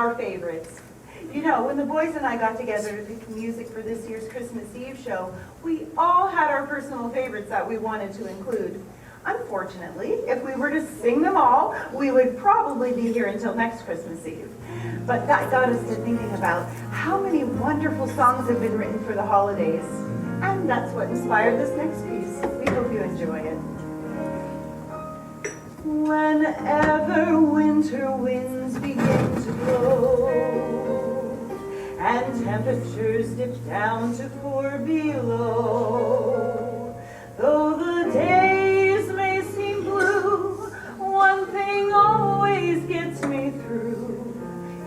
our favorites. You know, when the boys and I got together to pick music for this year's Christmas Eve show, we all had our personal favorites that we wanted to include. Unfortunately, if we were to sing them all, we would probably be here until next Christmas Eve. But that got us to thinking about how many wonderful songs have been written for the holidays. And that's what inspired this next piece. We hope you enjoy it. Whenever winter winds begin to blow and temperatures dip down to 4 below, though the days may seem blue, one thing always gets me through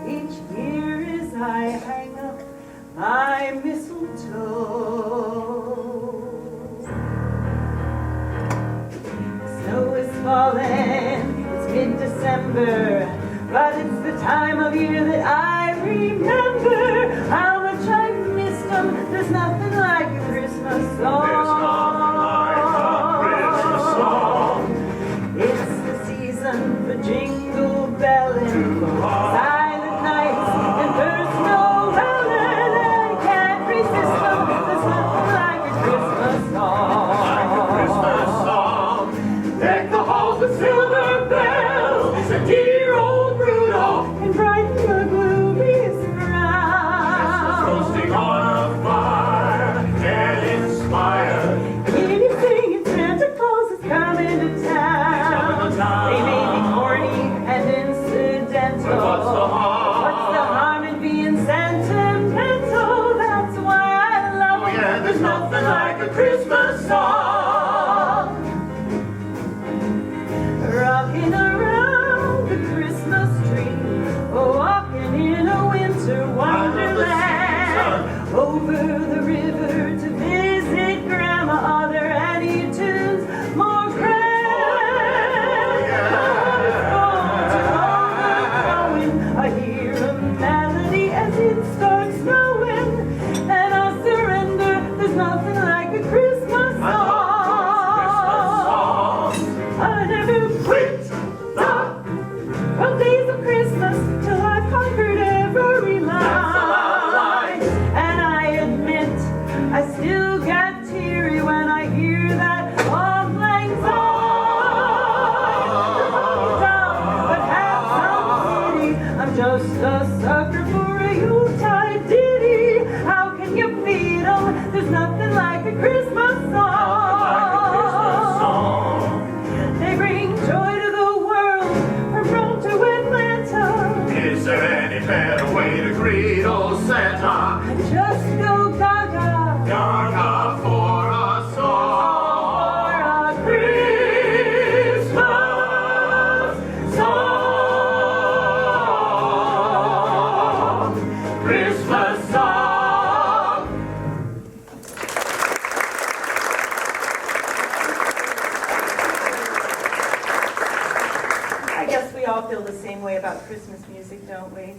each year as I hang up my mistletoe. Snow is falling, it's mid-December, but it's the time of year that I remember how much I've missed them. There's nothing like a Christmas song. There's nothing like a Christmas song. It's the season for jingle belling, silent nights and first Noel, and I can't resist them. There's nothing like a Christmas song. Like a Christmas song. Deck the halls with silver bells and dear old Rudolph and brighten the gloomiest brow. Roasting on a fire can inspire. Hear you singing Santa Claus is coming to town. They may be corny and incidental, but what's the harm in being sentimental? That's why I love it. Yeah, there's nothing like a Christmas song. Rocking around the Christmas tree, walking in a winter wonderland, over the river to visit Grandma. Are there any tunes more grand? I hear a melody as it starts snowing, and I surrender. There's nothing like a Christmas song. I never quit the days of Christmas till I've conquered every line. And I admit I still get teary when I hear that long lang song. But have some pity, I'm just a sucker for a Yuletide ditty. How can you beat 'em? There's nothing like a Christmas song. They bring joy to the world from Rome to Atlanta. Is there any better way to greet old Santa? And just go gaga, Gaga for a song. for a Christmas song. Christmas song. I guess we all feel the same way about Christmas music, don't we?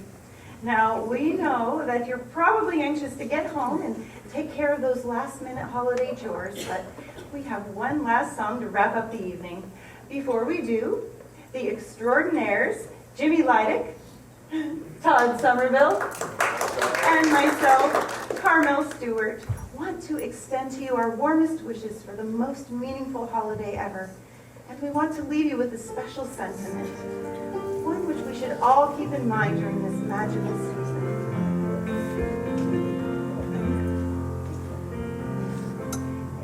Now, we know that you're probably anxious to get home and take care of those last-minute holiday chores, but we have one last song to wrap up the evening. Before we do, the extraordinaires, Jimmy Leidick, Todd Somerville, and myself, Carmel Stewart, want to extend to you our warmest wishes for the most meaningful holiday ever. And we want to leave you with a special sentiment, one which we should all keep in mind during this magical season.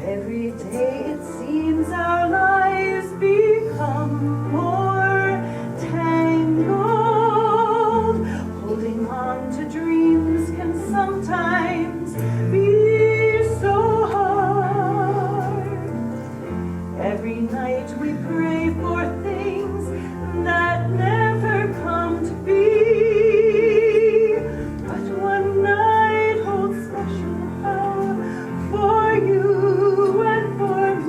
Every day it seems our lives become more tangled. Holding on to dreams can sometimes be so hard. Every night we pray for things that never come to be. But one night holds special power for you and for me.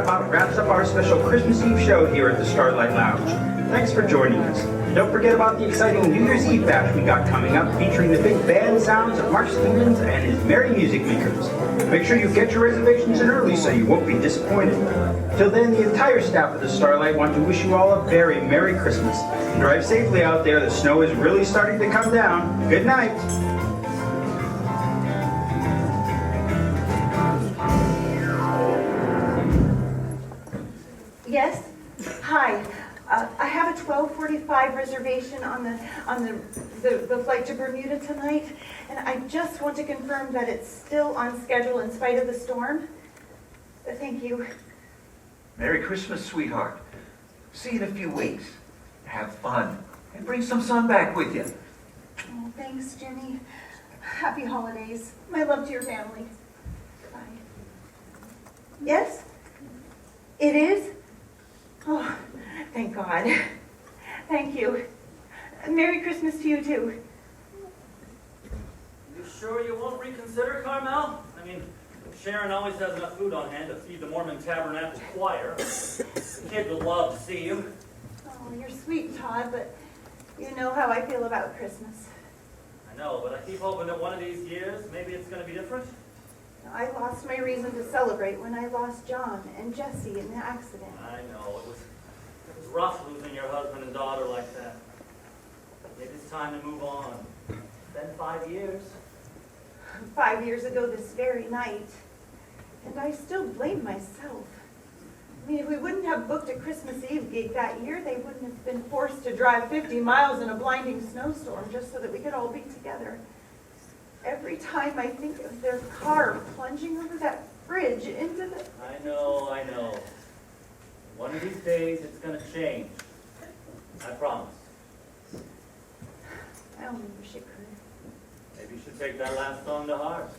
about wraps up our special Christmas Eve show here at the Starlight Lounge. Thanks for joining us. Don't forget about the exciting New Year's Eve bash we got coming up, featuring the big band sounds of Mark Stevens and his Merry Music Makers. Make sure you get your reservations in early so you won't be disappointed. Till then, the entire staff of the Starlight want to wish you all a very Merry Christmas. Drive safely out there, the snow is really starting to come down. Good night. Yes? Hi. I have a 12:45 reservation on the flight to Bermuda tonight, and I just want to confirm that it's still on schedule in spite of the storm. Thank you. Merry Christmas, sweetheart. See you in a few weeks. Have fun, and bring some sun back with you. Oh, thanks, Jenny. Happy holidays. My love to your family. Bye. Yes? It is? Oh, thank God. Thank you. Merry Christmas to you, too. You sure you won't reconsider, Carmel? I mean, Sharon always has enough food on hand to feed the Mormon Tabernacle Choir. The kid will love to see you. Oh, you're sweet, Todd, but you know how I feel about Christmas. I know, but I keep hoping that one of these years, maybe it's going to be different. I lost my reason to celebrate when I lost John and Jesse in the accident. I know, it was rough losing your husband and daughter like that. Maybe it's time to move on. It's been 5 years. 5 years ago this very night. And I still blame myself. I mean, if we wouldn't have booked a Christmas Eve gig that year, they wouldn't have been forced to drive 50 miles in a blinding snowstorm just so that we could all be together. Every time I think of their car plunging over that bridge into the... I know. One of these days, it's going to change. I promise. I only wish it could. Maybe you should take that last song to heart.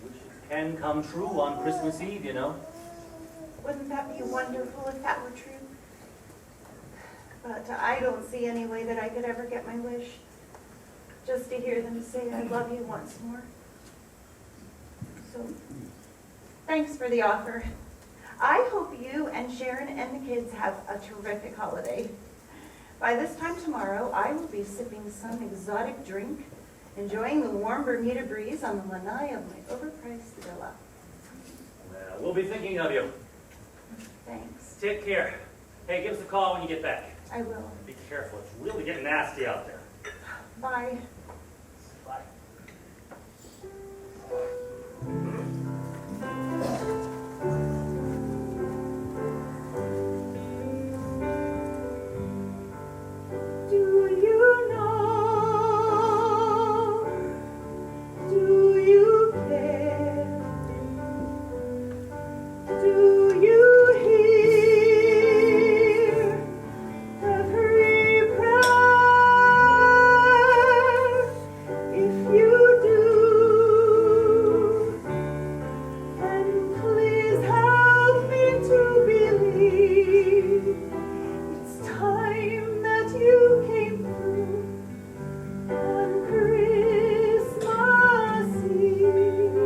Wishes can come true on Christmas Eve, you know. Wouldn't that be wonderful if that were true? But I don't see any way that I could ever get my wish. Just to hear them say, I love you once more. So, thanks for the offer. I hope you and Sharon and the kids have a terrific holiday. By this time tomorrow, I will be sipping some exotic drink, enjoying the warm Bermuda breeze on the lanai of my overpriced villa. Well, we'll be thinking of you. Thanks. Take care. Hey, give us a call when you get back. I will. Be careful. It's really getting nasty out there. Bye. Bye. Do you know? Do you care? Do you hear every prayer? If you do, then please help me to believe it's time that you came through on Christmas Eve.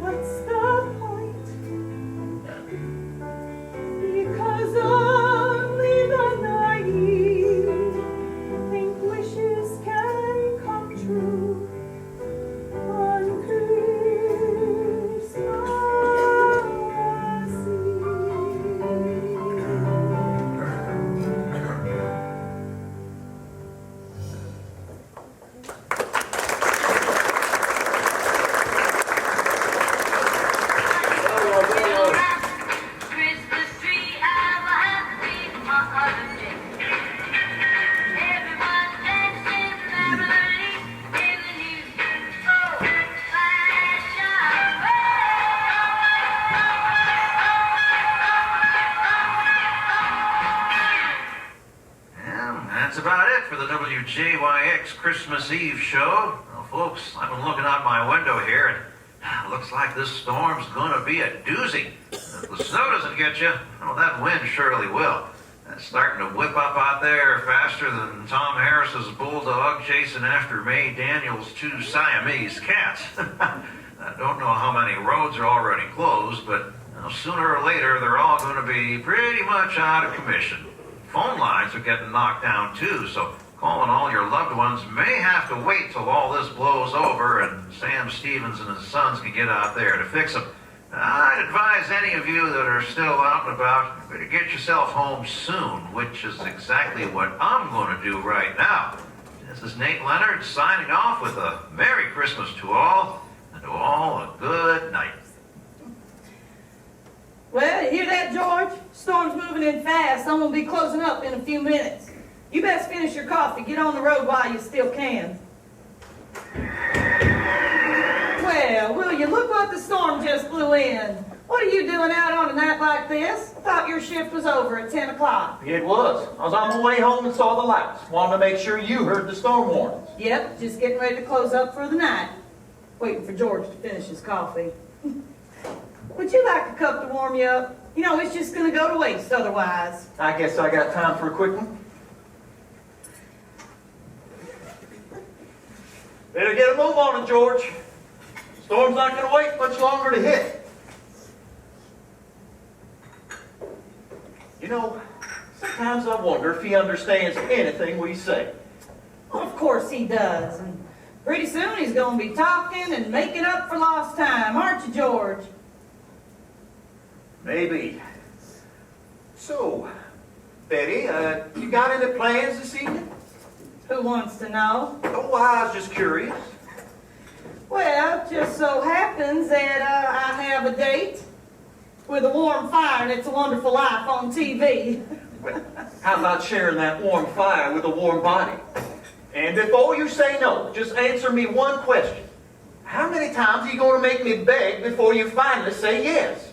What's the point? Because only the naive think wishes can come true on Christmas Christmas tree, have a happy holiday. Everyone dancing merrily in the new old-fashioned Well, that's about it for the WJYX Christmas Eve show. I'll folks, I've been looking out my window here, and it looks like this storm's gonna be a doozy. If the snow doesn't get you, well, that wind surely will. It's starting to whip up out there faster than Tom Harris's bulldog chasing after May Daniels' 2 Siamese cats. I don't know how many roads are already closed, but sooner or later they're all going to be pretty much out of commission. Phone lines are getting knocked down too, so calling all your loved ones may have to wait till all this blows over and Sam Stevens and his sons can get out there to fix them. I'd advise any of you that are still out and about to get yourself home soon, which is exactly what I'm going to do right now. This is Nate Leonard signing off with a Merry Christmas to all, and to all a good night. Well, you hear that, George? Storm's moving in fast. I'm going to be closing up in a few minutes. You best finish your coffee. Get on the road while you still can. Well, will you look what the storm just blew in. What are you doing out on a night like this? I thought your shift was over at 10 o'clock. It was. I was on my way home and saw the lights. Wanted to make sure you heard the storm warnings. Yep, just getting ready to close up for the night. Waiting for George to finish his coffee. Would you like a cup to warm you up? You know, it's just going to go to waste otherwise. I guess I got time for a quick one. Better get a move on it, George. Storm's not going to wait much longer to hit. You know, sometimes I wonder if he understands anything we say. Well, of course he does. And pretty soon he's going to be talking and making up for lost time, aren't you, George? Maybe. So, Betty, you got any plans this evening? Who wants to know? Oh, I was just curious. Well, it just so happens that I have a date with a warm fire and It's a Wonderful Life on TV. Well, how about sharing that warm fire with a warm body? And before you say no, just answer me one question. How many times are you going to make me beg before you finally say yes?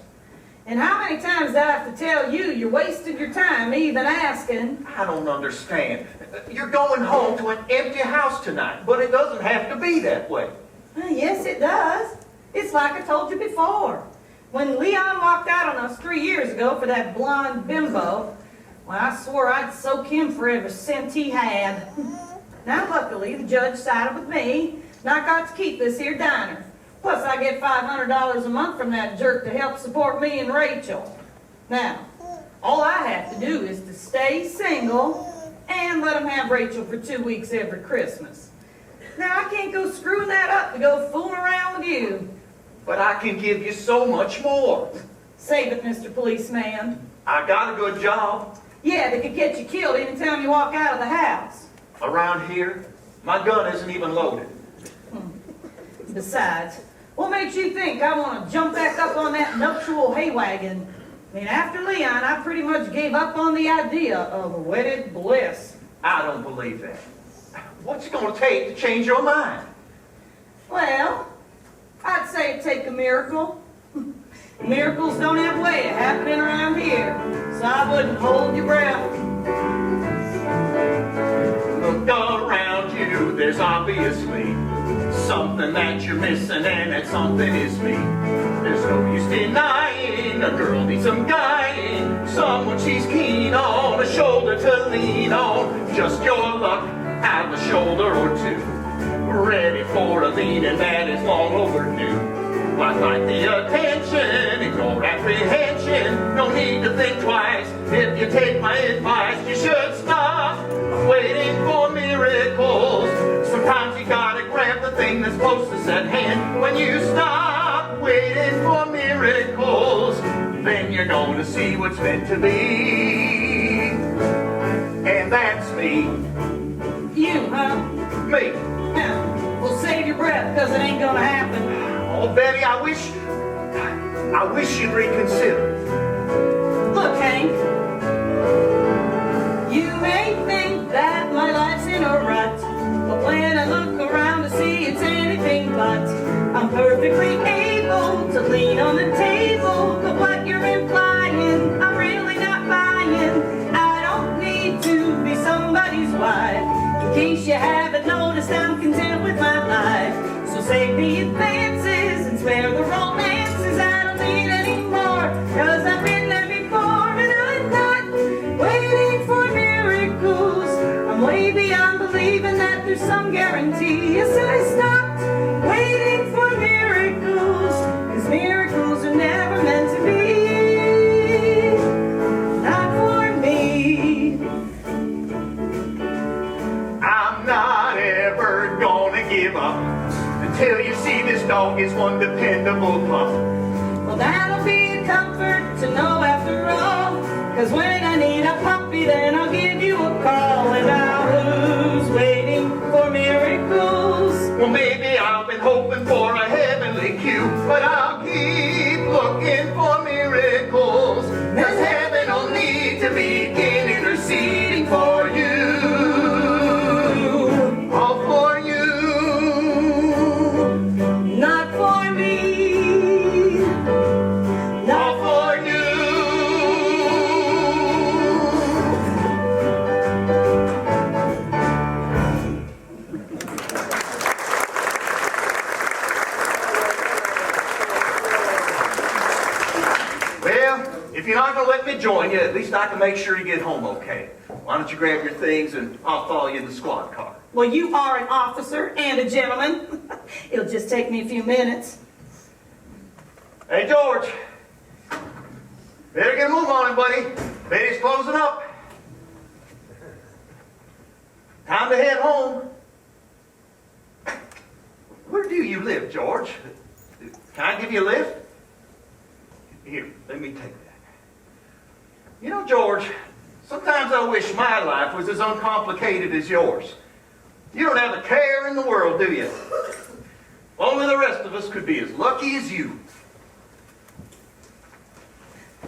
And how many times do I have to tell you you're wasting your time even asking? I don't understand. You're going home to an empty house tonight, but it doesn't have to be that way. Well, yes, it does. It's like I told you before. When Leon walked out on us 3 years ago for that blonde bimbo, well, I swore I'd soak him for every cent he had. Now, luckily, the judge sided with me, and I got to keep this here diner. Plus, I get $500 a month from that jerk to help support me and Rachel. Now, all I have to do is to stay single and let him have Rachel for 2 weeks every Christmas. Now, I can't go screwing that up to go fooling around with you. But I can give you so much more. Save it, Mr. Policeman. I got a good job. Yeah, they could get you killed anytime you walk out of the house. Around here, my gun isn't even loaded. Besides, what makes you think I want to jump back up on that nuptial hay wagon? I mean, after Leon, I pretty much gave up on the idea of wedded bliss. I don't believe that. What's it going to take to change your mind? Well, I'd say it'd take a miracle. Miracles don't have a way of happening around here, so I wouldn't hold your breath. Look around you, there's obviously something that you're missing, and that something is me. There's no use denying a girl needs some guying, someone she's keen on, a shoulder to lean on. Just your luck, have a shoulder or two, ready for a leaning that is long overdue. I'd like the attention, ignore apprehension, no need to think twice. If you take my advice, you should stop waiting for miracles. Sometimes you gotta grab the thing that's closest at hand. When you stop waiting for miracles, then you're gonna see what's meant to be. And that's me. You, huh? Me. Yeah. Well, save your breath, because it ain't gonna happen. Oh, Betty, I wish you'd reconsider. Look, Hank, you may think that my life's in a rut, but when I look around to see it's anything but, I'm perfectly able to lean on the table, but what you're implying, I'm really not buying. I don't need to be somebody's wife. In case you haven't noticed, I'm content with my life. save the advances and spare the romances. I don't need any more, 'cause I've been there before, and I'm not waiting for miracles. I'm way beyond believing that there's some guarantee. Yes, I stopped waiting for miracles, 'cause miracles are never meant to be. Not for me. I'm not ever gonna give up until you see this dog is one dependable pup. Well, that'll be a comfort to know after all, 'cause when I need a puppy, then I'll give you a call. And I'll lose waiting for miracles. Well, maybe I've been hoping for a heavenly cue, but I'll keep looking for miracles. 'Cause heaven will need to begin interceding for you. All for you. Not for me. All for you. Well, if you're not going to let me join you, at least I can make sure you get home okay. Why don't you grab your things and I'll follow you in the squad car. Well, you are an officer and a gentleman. It'll just take me a few minutes. Hey, George. Better get a move on him, buddy. Betty's closing up. Time to head home. Where do you live, George? Can I give you a lift? Here, let me take that. You know, George, sometimes I wish my life was as uncomplicated as yours. You don't have a care in the world, do you? Only the rest of us could be as lucky as you.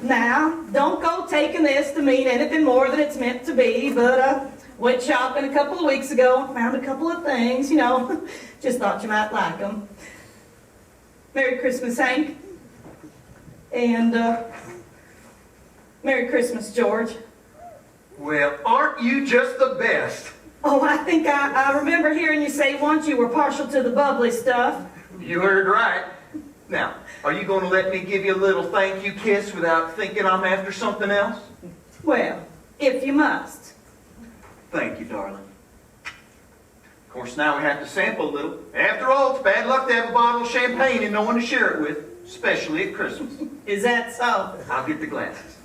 Now, don't go taking this to mean anything more than it's meant to be, but went shopping a couple of weeks ago, found a couple of things, you know, just thought you might like them. Merry Christmas, Hank. And Merry Christmas, George. Well, aren't you just the best? Oh, I think I remember hearing you say once you were partial to the bubbly stuff. You heard right. Now, are you going to let me give you a little thank you kiss without thinking I'm after something else? Well, if you must. Thank you, darling. Of course, now we have to sample a little. After all, it's bad luck to have a bottle of champagne and no one to share it with, especially at Christmas. Is that so? I'll get the glasses.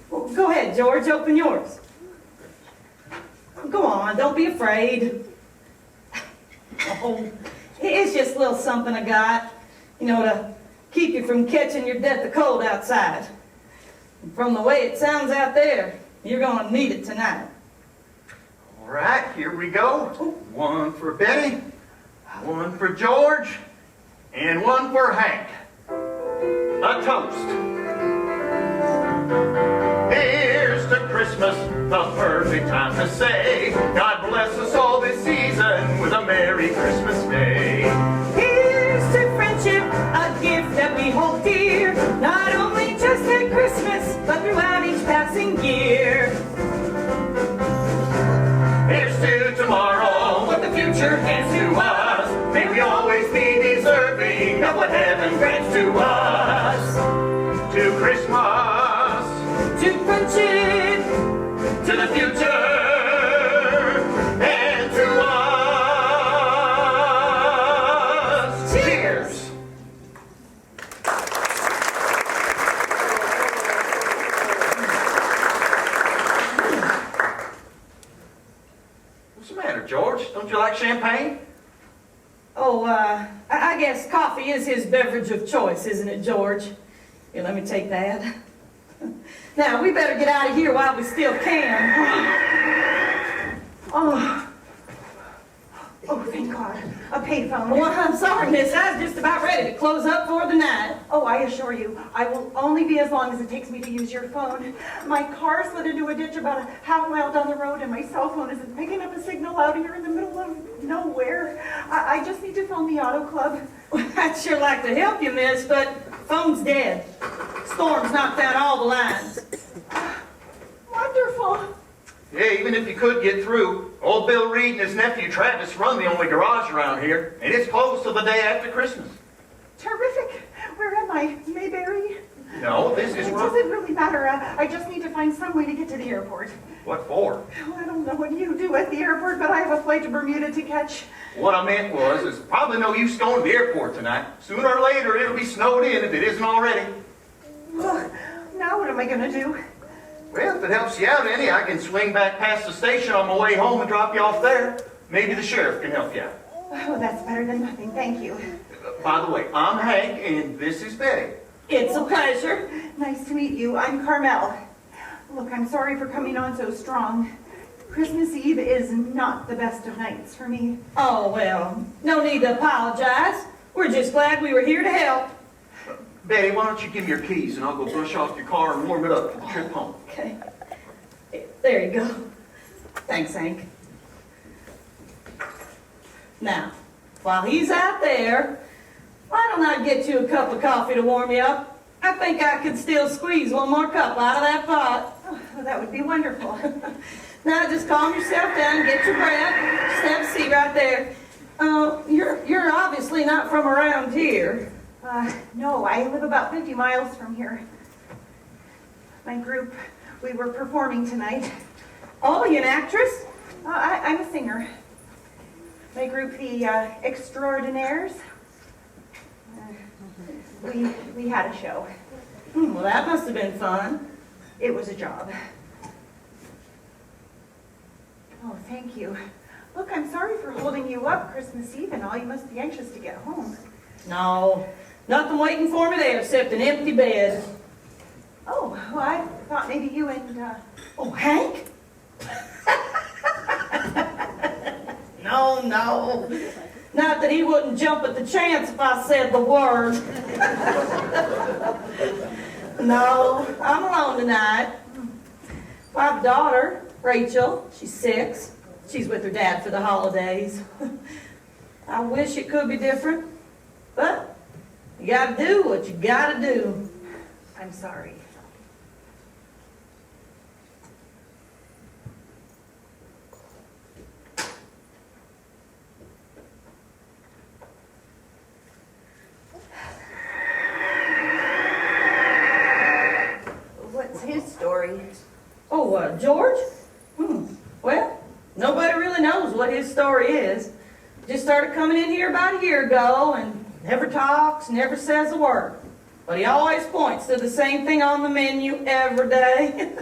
Well, go ahead, George, open yours. Go on, don't be afraid. Oh, it's just a little something I got, you know, to keep you from catching your death of cold outside. And from the way it sounds out there, you're going to need it tonight. All right, here we go. One for Betty, one for George, and one for Hank. A toast. Here's to Christmas, the perfect time to say, God bless us all this season with a Merry Christmas Day. Here's to friendship, a gift that we hold dear, not only just at Christmas, but throughout each passing year. Here's to tomorrow, what the future hands to us. May we always be deserving of what heaven grants to us. To Christmas, To friendship, to the future, and to us. Cheers! What's the matter, George? Don't you like champagne? oh, I guess coffee is his beverage of choice, isn't it, George? Here, let me take that. Now, we better get out of here while we still can. Oh, thank God. A payphone. Well, I'm sorry, miss. I was just about ready to close up for the night. Oh, I assure you, I will only be as long as it takes me to use your phone. My car slid into a ditch about a half mile down the road, and my cell phone isn't picking up a signal out here in the middle of nowhere. I just need to phone the auto club. Well, I'd sure like to help you, miss, but phone's dead. Storm's knocked out all the lines. Wonderful. Yeah, even if you could get through, old Bill Reed and his nephew Travis run the only garage around here, and it's closed till the day after Christmas. Terrific. Where am I? Mayberry? No, this is It wrong. doesn't really matter. I just need to find some way to get to the airport. What for? Well, I don't know what you do at the airport, but I have a flight to Bermuda to catch. What I meant was, there's probably no use going to the airport tonight. Sooner or later, it'll be snowed in if it isn't already. Ugh, now what am I going to do? Well, if it helps you out any, I can swing back past the station on my way home and drop you off there. Maybe the sheriff can help you out. Oh, that's better than nothing. Thank you. By the way, I'm Hank, and this is Betty. It's a pleasure. Nice to meet you. I'm Carmel. Look, I'm sorry for coming on so strong. Christmas Eve is not the best of nights for me. Oh, well, no need to apologize. We're just glad we were here to help. Betty, why don't you give me your keys, and I'll go brush off your car and warm it up for the trip home. Okay. There you go. Thanks, Hank. Now, while he's out there, why don't I get you a cup of coffee to warm you up? I think I could still squeeze one more cup out of that pot. Oh, that would be wonderful. Now just calm yourself down, get your breath. Just have a seat right there. You're obviously not from around here. No, I live about 50 miles from here. My group, we were performing tonight. Oh, you an actress? I'm a singer. My group, the Extraordinaires. We had a show. Well, that must have been fun. It was a job. Oh, thank you. Look, I'm sorry for holding you up Christmas Eve and all. You must be anxious to get home. No, nothing waiting for me there except an empty bed. Oh, well, I thought maybe you and, Oh, Hank? No. Not that he wouldn't jump at the chance if I said the word. No, I'm alone tonight. I have a daughter, Rachel. She's 6. She's with her dad for the holidays. I wish it could be different, but you gotta do what you gotta do. I'm sorry. What's his story? Oh, George? Well, nobody really knows what his story is. Just started coming in here about a year ago and never talks, never says a word. But he always points to the same thing on the menu every day.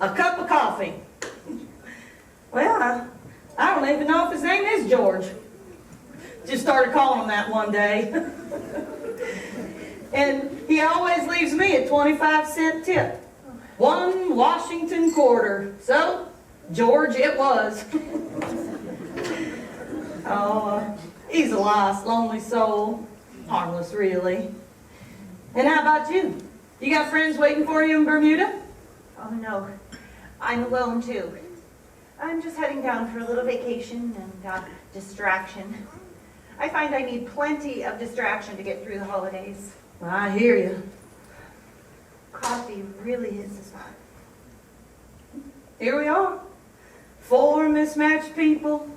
A cup of coffee. Well, I don't even know if his name is George. Just started calling him that one day. And he always leaves me a 25-cent tip. 1 Washington quarter. So, George it was. Oh, he's a lost, lonely soul. Harmless, really. And how about you? You got friends waiting for you in Bermuda? Oh, no. I'm alone, too. I'm just heading down for a little vacation and distraction. I find I need plenty of distraction to get through the holidays. I hear you. Coffee really is the spot. Here we are. 4 mismatched people.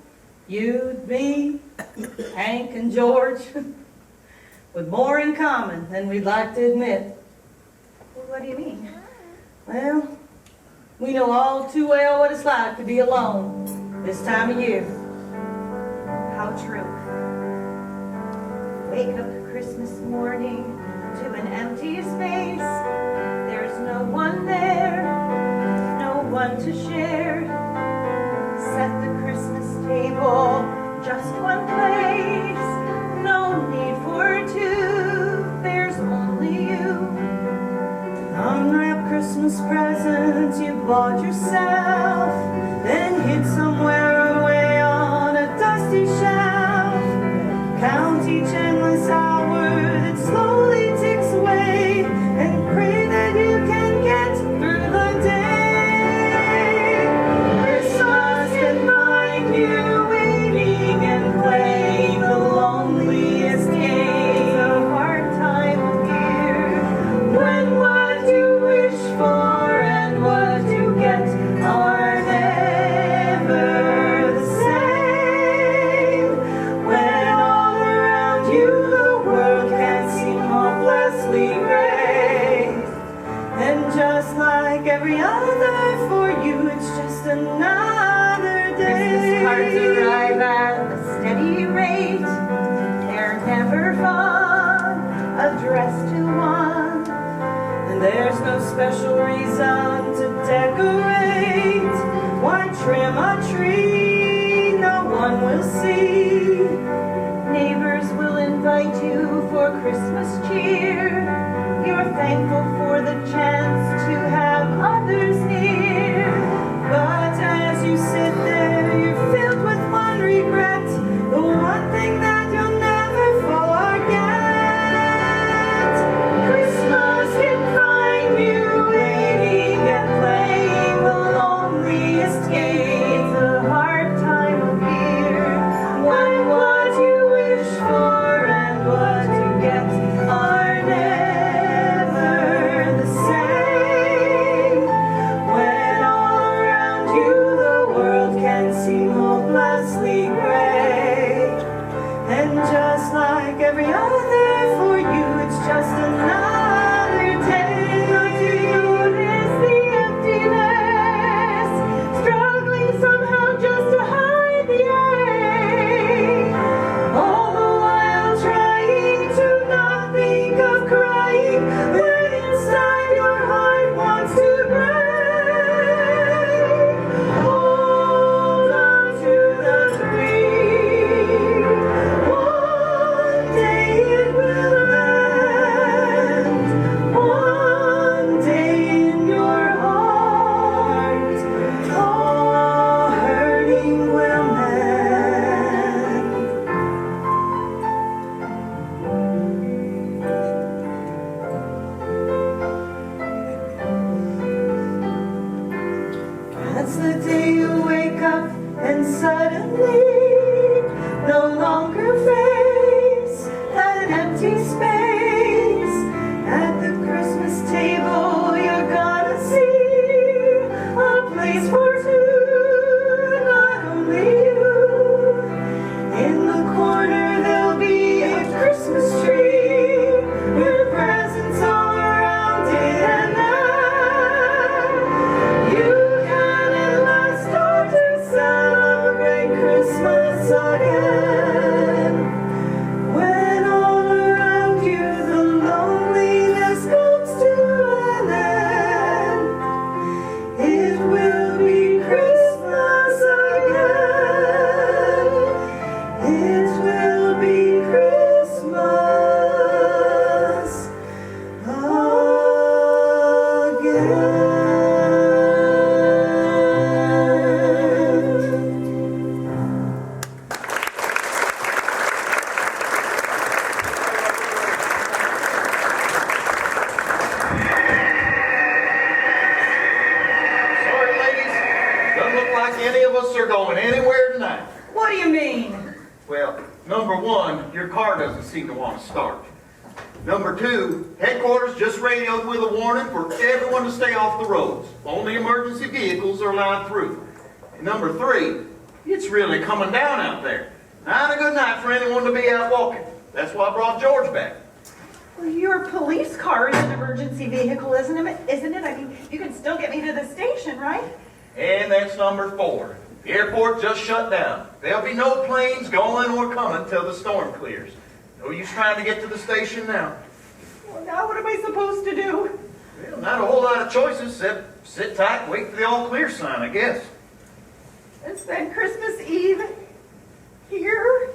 You, me, Hank, and George. With more in common than we'd like to admit. Well, what do you mean? Well, we know all too well what it's like to be alone this time of year. How true. Wake up Christmas morning to an empty space. There's no one there, no one to share. Set the Christmas table, just one place. No need for 2, there's only you. Unwrap Christmas presents you bought yourself, then hid somewhere away on a dusty shelf. Count each endless hour that slowly ticks away, and pray that you can get through the day. will see. Neighbors will invite you for Christmas cheer. You're thankful for the chance to have others near. But as you sit there, you're filled with one regret, the one thing that you'll never forget. Christmas can find you waiting and playing the loneliest game. It's a hard time of year when what you wish for and what you get are never the same. When all around you the world can seem hopelessly gray, and just like every other for you, it's just another day. Not to notice the emptiness, struggling somehow just to hide the ache. All the while trying to not think of crying when inside your heart wants to break. Hold on to the dream. One day it will end. One day in your heart, all hurting will mend. That's the day you wake up and suddenly no longer face that empty space. At the Christmas table, you're gonna see a place for two, not only you. In the corner, there'll be a Christmas tree with presents all around it, and then you can at last start to celebrate Christmas again. When all around you the loneliness comes to an end, it will be Christmas again. It will be Christmas again. Sorry, ladies. Doesn't look like any of us are going anywhere tonight. What do you mean? Well, number one, your car doesn't seem to want to start. Number two, headquarters just radioed with a warning for everyone to stay off the roads. Only emergency vehicles are allowed through. And number three, it's really coming down out there. Not a good night for anyone to be out walking. That's why I brought George back. Well, your police car is an emergency vehicle, isn't it? I mean, you can still get me to the station, right? And that's number four. The airport just shut down. There'll be no planes going or coming till the storm clears. No use trying to get to the station now. Well, now what am I supposed to do? Well, not a whole lot of choices except sit tight and wait for the all clear sign, I guess. And spend Christmas Eve here?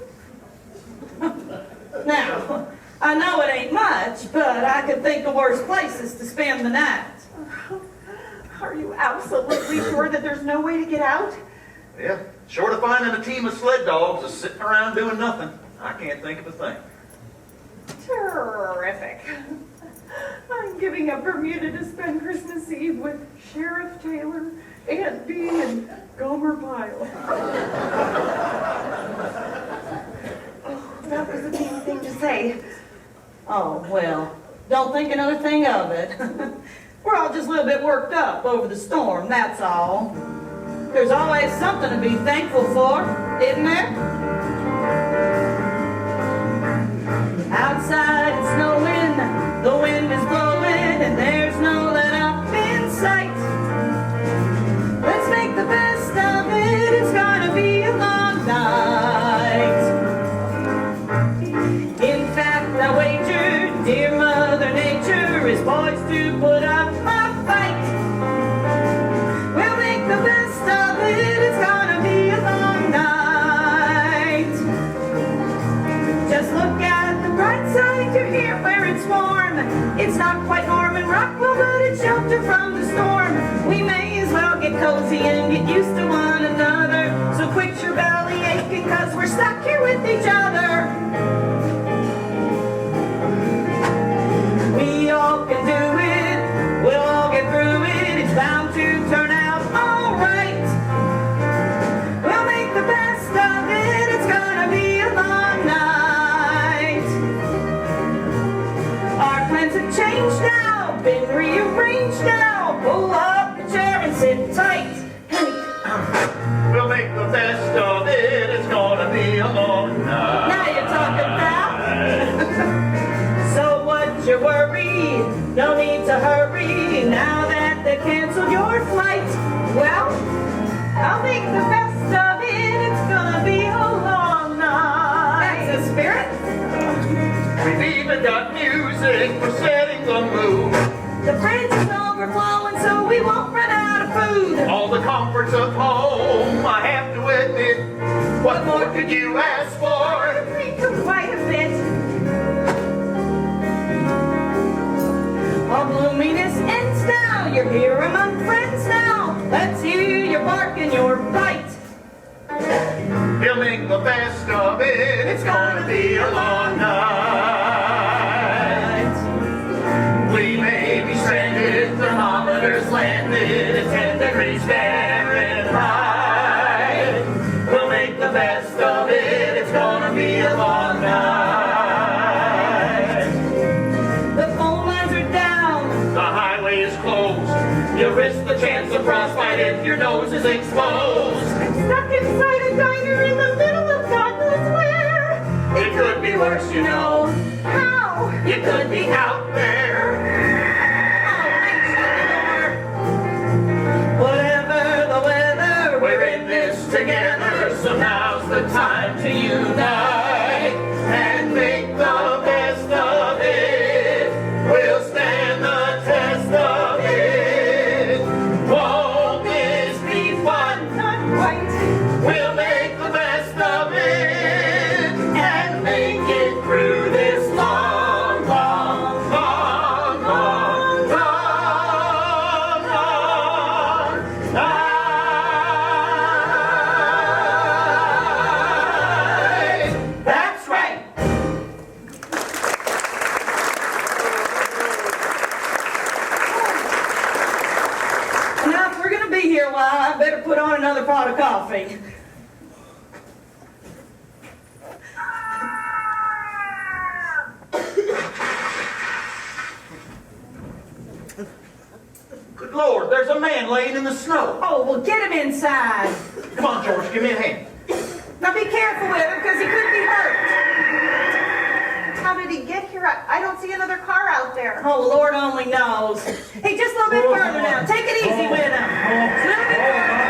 Now, I know it ain't much, but I could think of worse places to spend the night. Are you absolutely sure that there's no way to get out? Yeah, short of finding a team of sled dogs just sitting around doing nothing, I can't think of a thing. Terrific. I'm giving up Bermuda to spend Christmas Eve with Sheriff Taylor, Aunt Bee, and Gomer Pyle. Oh, that was a mean thing to say. Oh, well, don't think another thing of it. We're all just a little bit worked up over the storm, that's all. There's always something to be thankful for, isn't there? Outside it's snowing, the wind is blowing, and there's no let up in sight. Let's make the best of it, it's gonna be a long night. In fact, I wager dear Mother Nature is poised to put up a fight. We'll make the best of it, it's gonna be a long night. belly aching 'cause we're stuck here with each other. We all can do it, we'll all get through it, it's bound to turn out alright. We'll make the best of it, it's gonna be a long night. Our plans have changed now, been rearranged now. Pull up a chair and sit tight. We'll make the best of it, it's gonna be a long night. Now you're talking, pal. So what's your worry? No need to hurry now that they canceled your flight. Well, I'll make the best of it, it's gonna be a long night. That's the spirit. We've even got music for setting the mood. The fridge is overflowing so we won't run out of food. All the comforts of home, I have to admit. What more could you ask for? Think of quite a bit. All gloominess ends now. You're here among friends now. Let's hear your bark and your bite. We'll make the best of it, it's gonna be a long night. We may be stranded, thermometers landed at 10 degrees Fahrenheit. We'll make the best of it, it's gonna be a long night. The phone lines are down. The highway is closed. You risk the chance of frostbite if your nose is exposed. Stuck inside a diner in the middle of God knows where. It could be worse, you know. How? You could be out there. Whatever the weather, We're in this together, so now's the time to unite and make the best of it. We'll stand the test of it. Won't this be fun? not quite. We'll make the best of it and make it through this long, long, long, long, long, long night. That's right. Now, if we're gonna be here a while, I better put on another pot of coffee. Good Lord, there's a man laying in the snow. Oh, well, get him inside. Come on, George, give me a hand. Now be careful with him, because he could be hurt. How did he get here? I don't see another car out there. Oh, Lord only knows. Hey, just a little bit further now. Take it easy with him. Just a little bit further.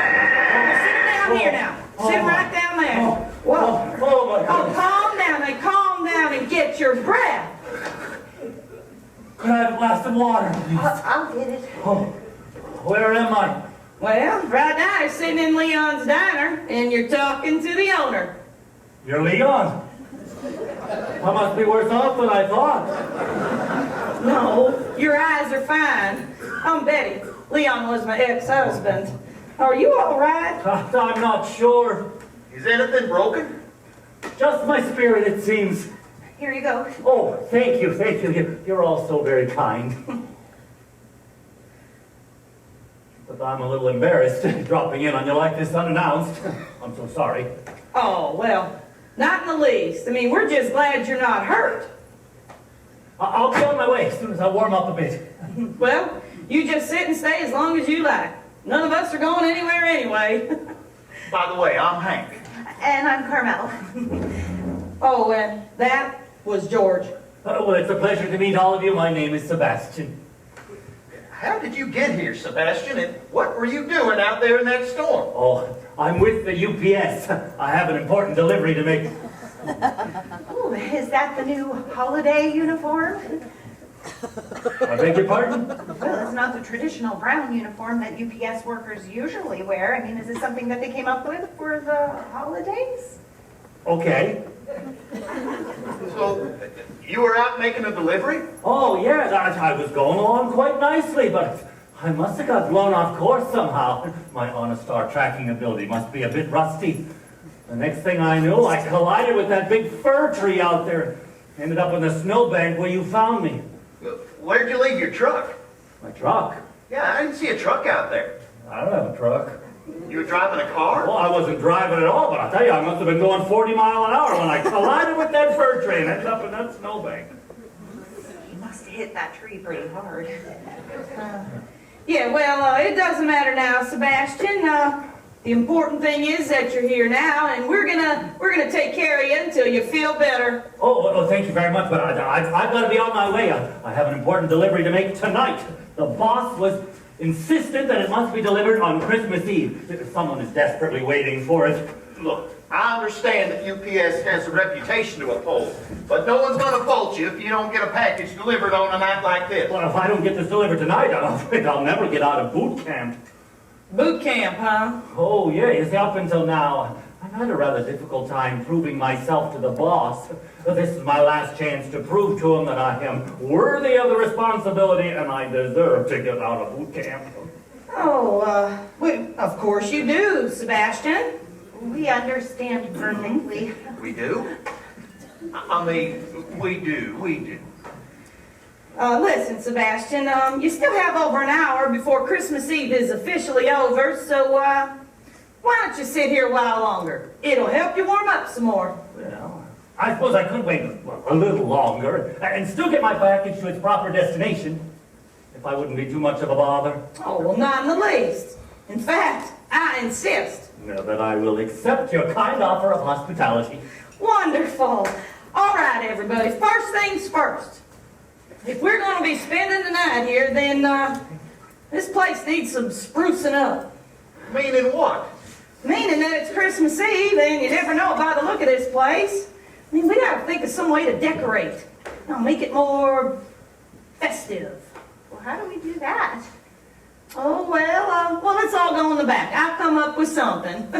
Now, sit him down here now. Sit him right down there. Whoa. Oh, calm down. Now, calm down and get your breath. Could I have a glass of water, please? I'll get it. Oh, where am I? Well, right now you're sitting in Leon's diner, and you're talking to the owner. You're Leon. I must be worse off than I thought. No, your eyes are fine. I'm Betty. Leon was my ex-husband. Are you all right? I'm not sure. Is anything broken? Just my spirit, it seems. Here you go. Oh, thank you, thank you. You're all so very kind. But I'm a little embarrassed dropping in on you like this unannounced. I'm so sorry. Oh, well, not in the least. I mean, we're just glad you're not hurt. I'll be on my way as soon as I warm up a bit. Well, you just sit and stay as long as you like. None of us are going anywhere anyway. By the way, I'm Hank. And I'm Carmel. Oh, and that was George. Well, it's a pleasure to meet all of you. My name is Sebastian. How did you get here, Sebastian? And what were you doing out there in that storm? Oh, I'm with the UPS. I have an important delivery to make. Ooh, is that the new holiday uniform? I beg your pardon? Well, it's not the traditional brown uniform that UPS workers usually wear. I mean, is this something that they came up with for the holidays? Okay. So, you were out making a delivery? Oh, yeah, I was going along quite nicely, but I must have got blown off course somehow. My honest star tracking ability must be a bit rusty. The next thing I knew, I collided with that big fir tree out there. Ended up in the snowbank where you found me. Where'd you leave your truck? My truck? Yeah, I didn't see a truck out there. I don't have a truck. You were driving a car? Well, I wasn't driving at all, but I'll tell you, I must have been going 40 miles an hour when I collided with that fir tree and ended up in that snowbank. You must have hit that tree pretty hard. Yeah, well, it doesn't matter now, Sebastian. The important thing is that you're here now, and we're gonna take care of you until you feel better. Oh, thank you very much, but I've got to be on my way. I have an important delivery to make tonight. The boss was insistent that it must be delivered on Christmas Eve. Someone is desperately waiting for it. Look, I understand that UPS has a reputation to uphold, but no one's going to fault you if you don't get a package delivered on a night like this. Well, if I don't get this delivered tonight, I'm afraid I'll never get out of boot camp. Boot camp, huh? Oh, yeah, you see, up until now, I've had a rather difficult time proving myself to the boss. This is my last chance to prove to him that I am worthy of the responsibility and I deserve to get out of boot camp. Oh, well, of course you do, Sebastian. We understand perfectly. We do? I mean, we do. Listen, Sebastian, you still have over an hour before Christmas Eve is officially over, so, why don't you sit here a while longer? It'll help you warm up some more. Well, I suppose I could wait a little longer and still get my package to its proper destination, if I wouldn't be too much of a bother. Oh, well, not in the least. In fact, I insist. Now that I will accept your kind offer of hospitality. Wonderful. All right, everybody, first things first. If we're going to be spending the night here, then this place needs some sprucing up. Meaning what? Meaning that it's Christmas Eve, and you never know by the look of this place. I mean, we got to think of some way to decorate. Make it more festive. Well, how do we do that? Oh, well, let's all go in the back. I'll come up with something.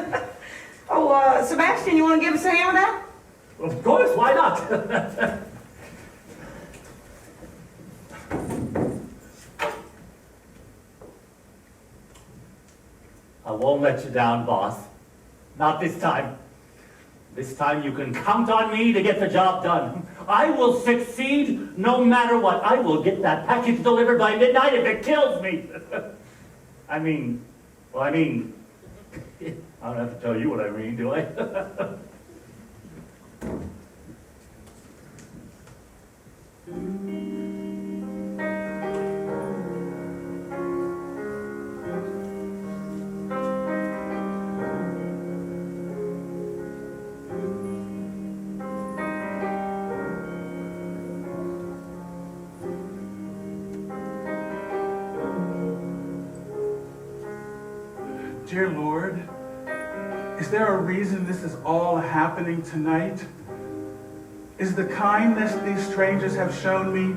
Sebastian, you want to give us a hand with that? Of course, why not? I won't let you down, boss. Not this time. This time you can count on me to get the job done. I will succeed no matter what. I will get that package delivered by midnight if it kills me. I don't have to tell you what I mean, do I? Dear Lord, is there a reason this is all happening tonight? Is the kindness these strangers have shown me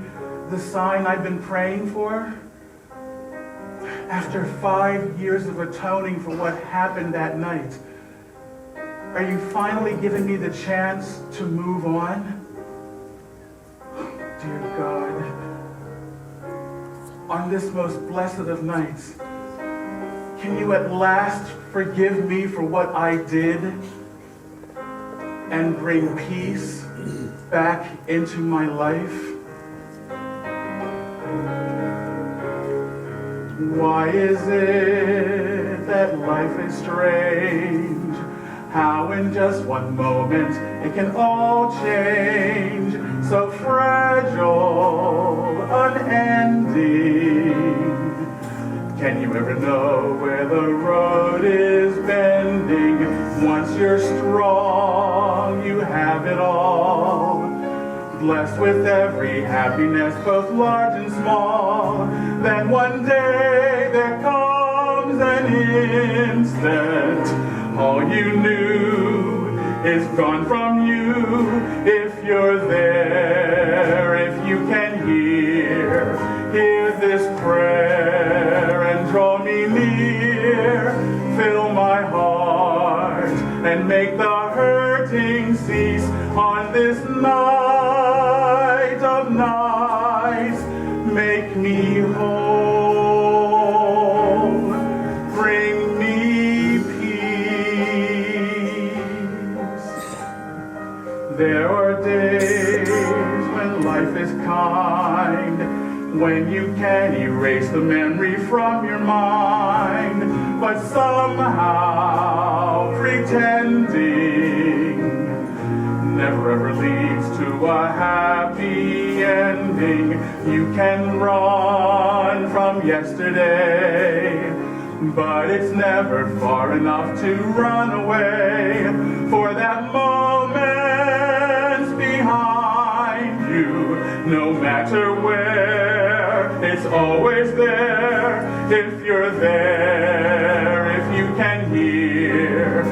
the sign I've been praying for? After 5 years of atoning for what happened that night, are you finally giving me the chance to move on? Dear God, on this most blessed of nights, can you at last forgive me for what I did and bring peace back into my life? Why is it that life is strange? How in just one moment it can all change, so fragile, unending. Can you ever know where the road is bending? Once you're strong, you have it all. Blessed with every happiness, both large and small. Then one day there comes an instant. All you knew is gone from you. If you're there, if you can hear this prayer and draw me near, fill my heart and make the hurting cease on this night of nights. Make me whole, bring me peace. There are days when life is kind, when you can erase the memory from your mind, but somehow pretending never ever leads to a happy ending. You can run from yesterday, but it's never far enough to run away, for that moment's behind you, no matter where, it's always there. If you're there, if you can hear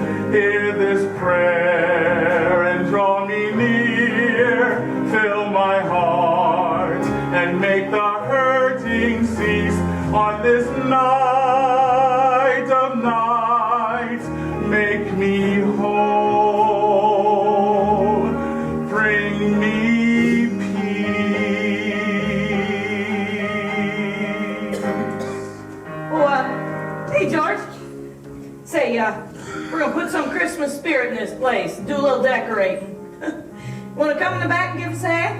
this prayer and draw me near, fill my heart and make the hurting cease on this night of nights. Make me whole, bring me peace. Oh, hey, George. Say, we're gonna put some Christmas spirit in this place, do a little decorating. Wanna come in the back and give us a hand?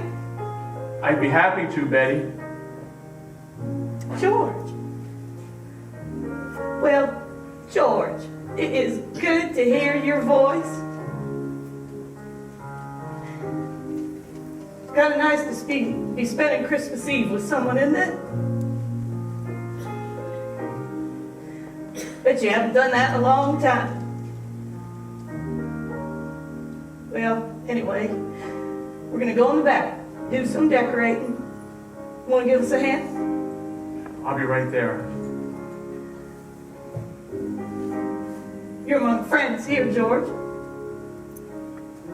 I'd be happy to, Betty. George. Well, George, it is good to hear your voice. It's kind of nice to be spending Christmas Eve with someone, isn't it? Bet you haven't done that in a long time. Well, anyway, we're gonna go in the back, do some decorating. Wanna give us a hand? I'll be right there. You're among friends here, George.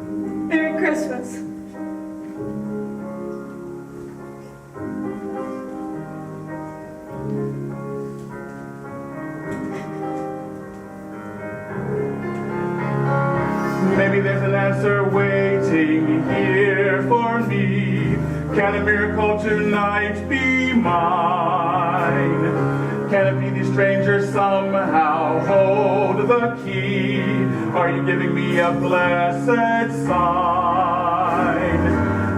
Merry Christmas. Maybe there's an answer waiting here for me. Can a miracle tonight be mine? Can it be these strangers somehow hold the key? Are you giving me a blessed sign?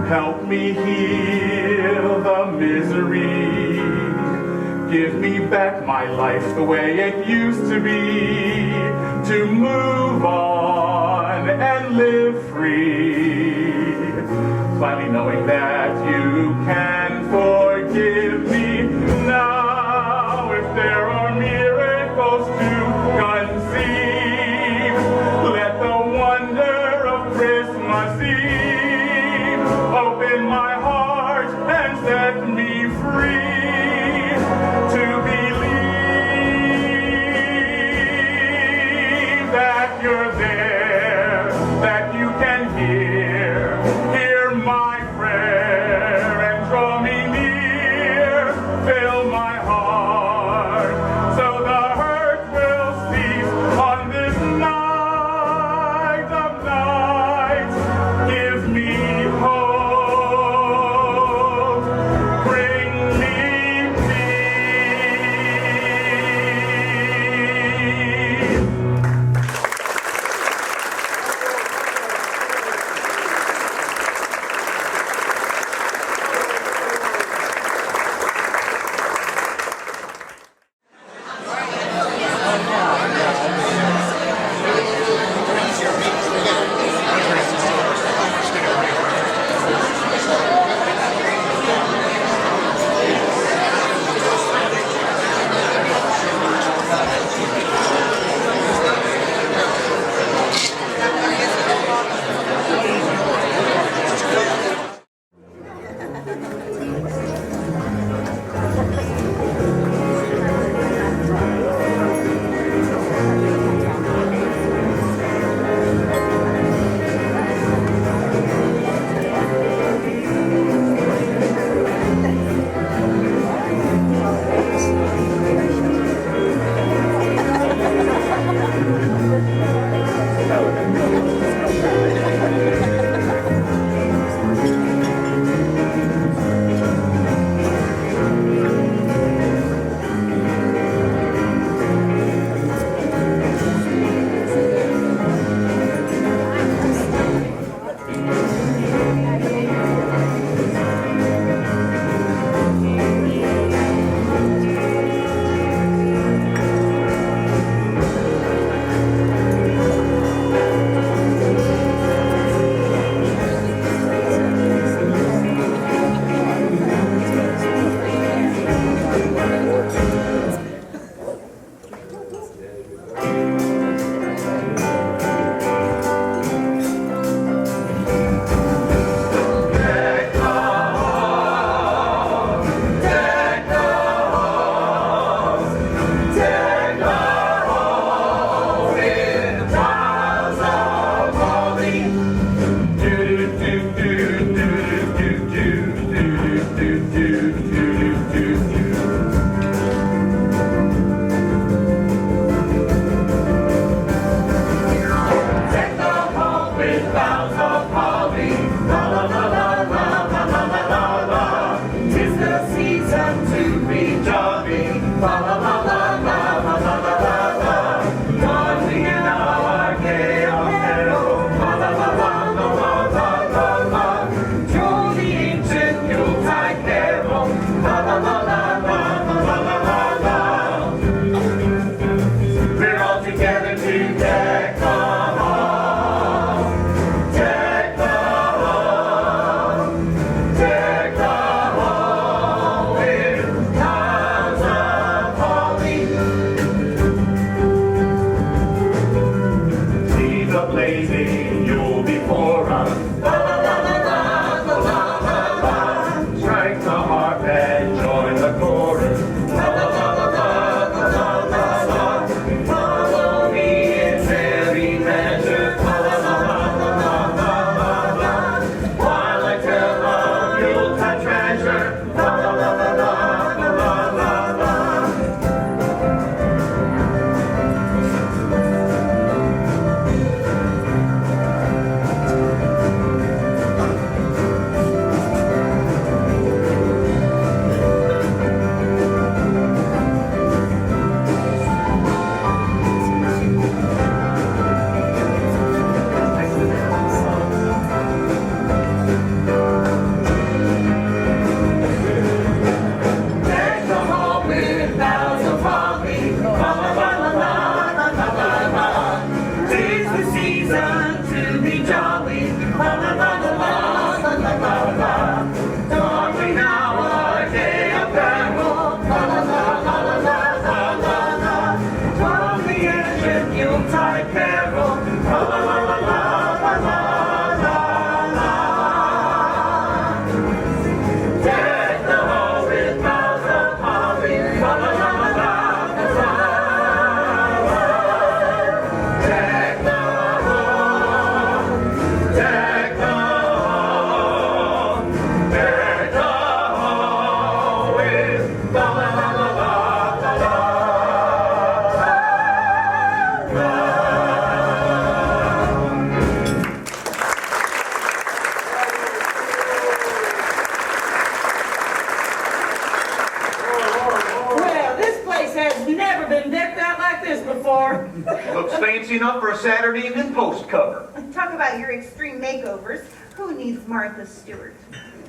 Help me heal the misery. Give me back my life the way it used to be. To move on and live free. Finally knowing that you can forgive me now. If there are miracles to conceive, let the wonder of Christmas Eve open my heart and set me free. To believe that you're there, that you can hear my prayer and draw me near, fill my heart, so the hurt will cease on this night of nights. Give with boughs of holly. La la la la la la la la la la. 'Tis the season to be jolly. La la la la la la la la la la. Darling in our gay apparel. La la la la la la la la la. Through the ancient Yuletide carol. La la la la la la la la la la. We're all together to deck the hall. Deck the hall. Deck the hall with boughs of holly. See the blazing Yule before us. La la la la la la la la la. Strike the harp and join the chorus. La la la la la la la la la. Follow me in merry measure. La la la la la la la la. While I tell of Yuletide treasure. La la la la la la la la la. Deck the hall with boughs of holly. La la la la la la la la la. 'Tis the season to be jolly. La la la la la la la la la. Don we now our gay apparel. La la la la la la la la la. From the ancient Yuletide carol. La la la la la la la la la. Deck the hall with boughs of holly. La la la la la la la. Deck the hall. Deck the hall. Deck the hall with la la la la la la la. Well, this place has never been decked out like this before. Looks fancy enough for a Saturday evening post cover. Talk about your extreme makeovers. Who needs Martha Stewart?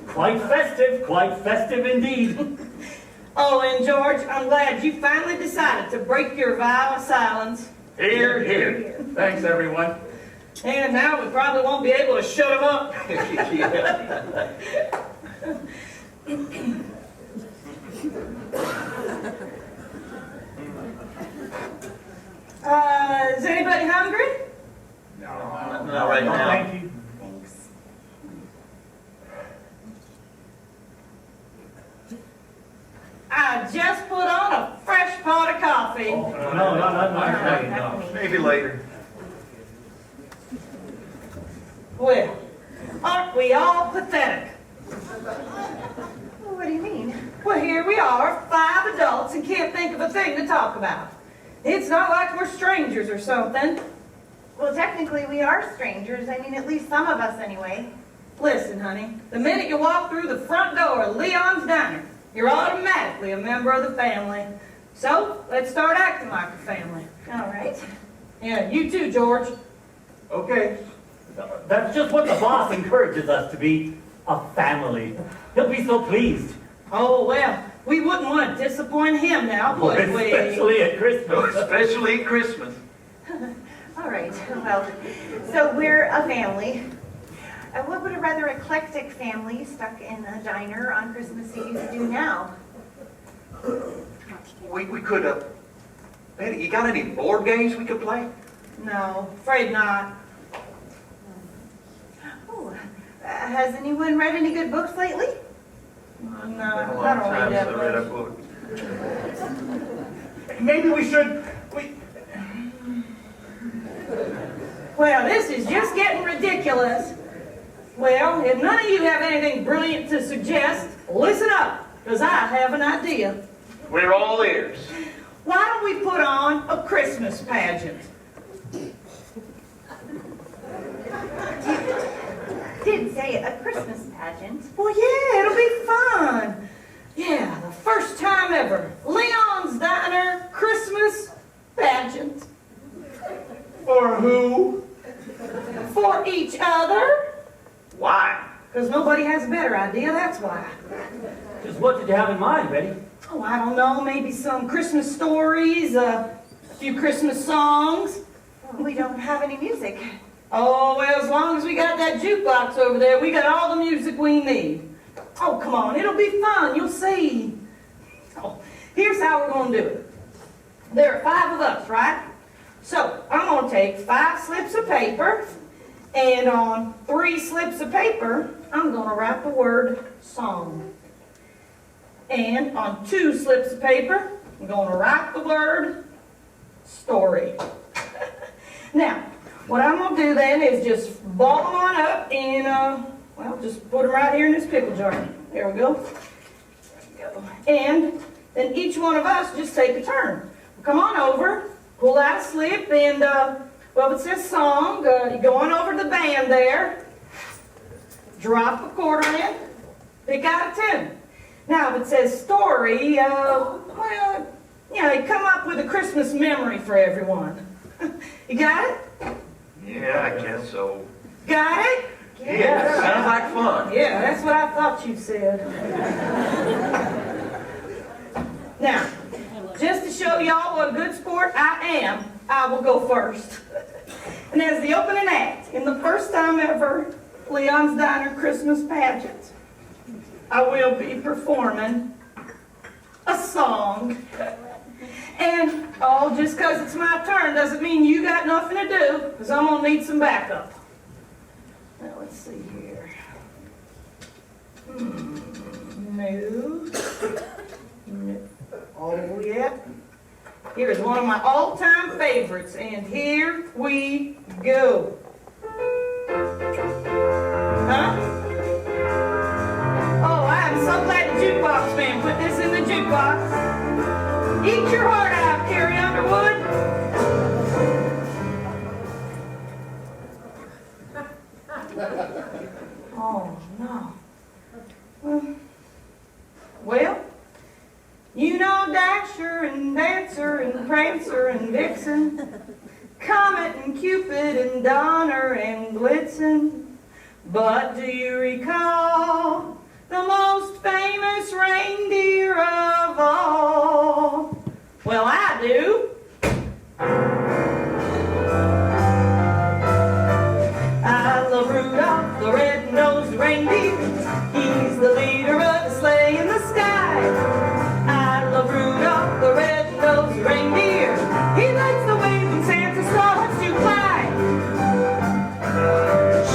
Quite festive indeed. Oh, and George, I'm glad you finally decided to break your vow of silence. Here, here. Thanks, everyone. And now we probably won't be able to shut him up. Is anybody hungry? Not right now. Thank you. Thanks. I just put on a fresh pot of coffee. No, no. Maybe later. Well, aren't we all pathetic? What do you mean? Well, here we are, 5 adults, and can't think of a thing to talk about. It's not like we're strangers or something. Well, technically we are strangers. I mean, at least some of us anyway. Listen, honey, the minute you walk through the front door of Leon's Diner, you're automatically a member of the family. So, let's start acting like a family. All right. Yeah, you too, George. Okay. That's just what the boss encourages us to be, a family. He'll be so pleased. Oh, well, we wouldn't want to disappoint him now, would we? Especially at Christmas. Especially at Christmas. All right. Well, so we're a family. What would a rather eclectic family stuck in a diner on Christmas Eve do now? We could, Betty, you got any board games we could play? No, afraid not. Oh, has anyone read any good books lately? No, I don't read that much. book. Maybe we should. Well, this is just getting ridiculous. Well, if none of you have anything brilliant to suggest, listen up, because I have an idea. We're all ears. Why don't we put on a Christmas pageant? Do did say it, a Christmas pageant. Well, yeah, it'll be fun. Yeah, the first time ever. Leon's Diner Christmas pageant. For who? For each other. Why? Because nobody has a better idea, that's why. Just what did you have in mind, Betty? Oh, I don't know, maybe some Christmas stories, a few Christmas songs. We don't have any music. Oh, well, as long as we got that jukebox over there, we got all the music we need. Oh, come on, it'll be fun, you'll see. Oh, here's how we're going to do it. There are 5 of us, right? So, I'm going to take 5 slips of paper, and on 3 slips of paper, I'm going to write the word song. And on 2 slips of paper, I'm going to write the word story. Now, what I'm going to do then is just ball them on up and, well, just put them right here in this pickle jar. There we go. There we go. And then each one of us just take a turn. Come on over, pull out a slip, and, well, if it says song, you go on over to the band there, drop a quarter in, pick out a tune. Now, if it says story, well, you know, you come up with a Christmas memory for everyone. You got it? Yeah, I guess so. Got it? Yeah, sounds like fun. Yeah, that's what I thought you said. Now, just to show y'all what a good sport I am, I will go first. And as the opening act in the first time ever Leon's Diner Christmas pageant, I will be performing a song. And, oh, just because it's my turn doesn't mean you got nothing to do, because I'm going to need some backup. Now, let's see here. No. Oh, yeah. Here's one of my all-time favorites, and here we go. Huh? Oh, I am so glad the jukebox man put this in the jukebox. Eat your heart out, Carrie Underwood. Oh, no. Well, you know Dasher and Dancer and Prancer and Vixen, Comet and Cupid and Donner and Blitzen. But do you recall the most famous reindeer of all? Well, I do. I love Rudolph the red-nosed reindeer. He's the leader of the sleigh in the sky. I love Rudolph the red-nosed reindeer. He likes the way when Santa starts to fly.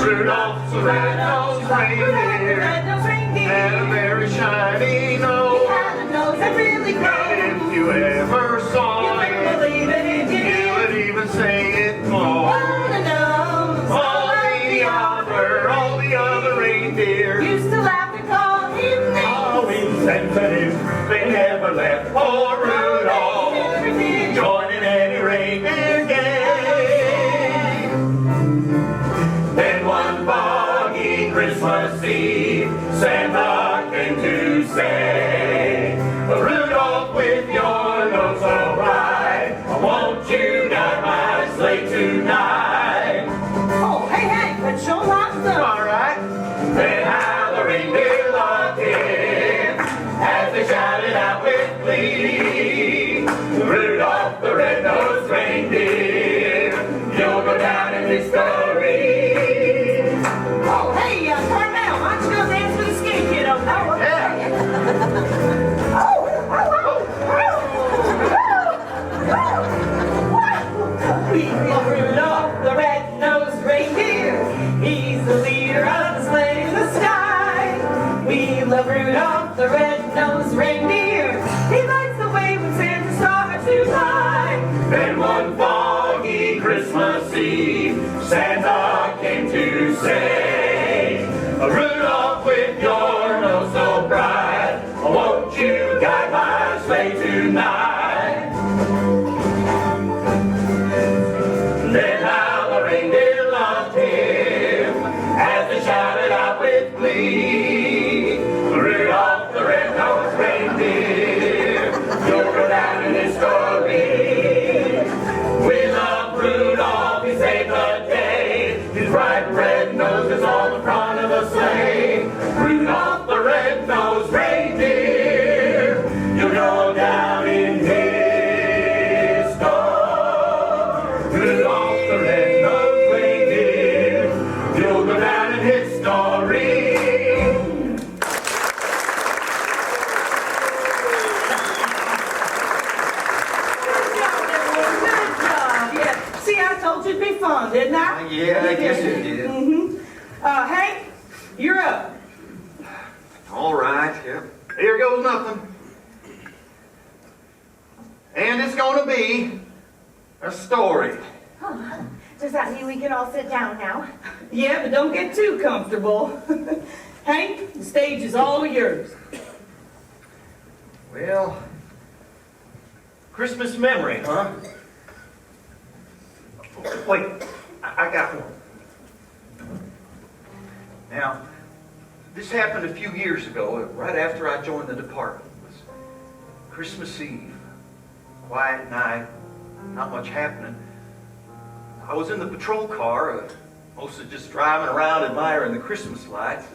Rudolph's a red-nosed reindeer, had a very shiny nose. He had a nose that really And grows. if you ever saw You him, wouldn't believe it if you you did. would even say it more. On the nose, All the other reindeer, used to laugh and call him names. always sensitive, they never left poor Rudolph Never did. joining any reindeer game. Then one foggy Christmas Eve, Santa came to say, Rudolph, with your nose so bright, won't you guide my sleigh tonight? Oh, hey, let's show lots of. All right. Then how the reindeer loved him as they shouted out with glee, Rudolph the red-nosed reindeer, you'll go down in history. Oh, hey, Carmel, why don't you go dance with the skinny kid over there? We love Rudolph the red-nosed reindeer. He's the leader of the sleigh in the sky. We love Rudolph the red-nosed reindeer. He likes the way when Santa starts to fly. Then one foggy Christmas Eve, Santa came to say, Rudolph, with your nose so bright, won't you guide my sleigh tonight? Then how the reindeer loved him as they shouted glee. Rudolph the red-nosed reindeer, you'll go down in history. We love Rudolph, he saved the day. His bright red nose is on the front of the sleigh. Rudolph the red-nosed reindeer, you'll go down in history. Rudolph the red-nosed reindeer, you'll go down in history. Good job. Yeah. See, I told you it'd be fun, didn't I? Yeah, I guess it did. Hank, you're up. All right, yeah. Here goes nothing. And it's gonna be a story. Does that mean we can all sit down now? Yeah, but don't get too comfortable. Hank, the stage is all yours. Well, Christmas memory, huh? Wait, I got one. Now, this happened a few years ago, right after I joined the department. It was Christmas Eve, quiet night, not much happening. I was in the patrol car, mostly just driving around admiring the Christmas lights.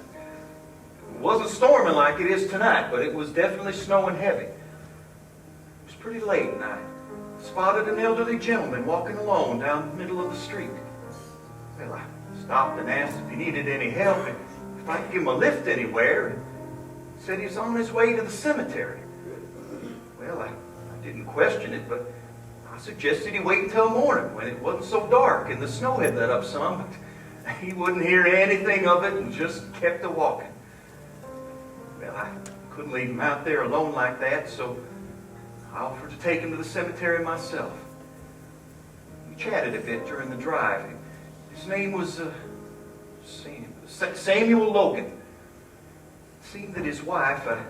It wasn't storming like it is tonight, but it was definitely snowing heavy. It was pretty late, and I spotted an elderly gentleman walking alone down the middle of the street. Well, I stopped and asked if he needed any help, and if I could give him a lift anywhere, and he said he was on his way to the cemetery. Well, I didn't question it, but I suggested he wait until morning when it wasn't so dark and the snow had let up some, but he wouldn't hear anything of it and just kept a walking. Well, I couldn't leave him out there alone like that, so I offered to take him to the cemetery myself. We chatted a bit during the drive. His name was Samuel Logan. It seemed that his wife, I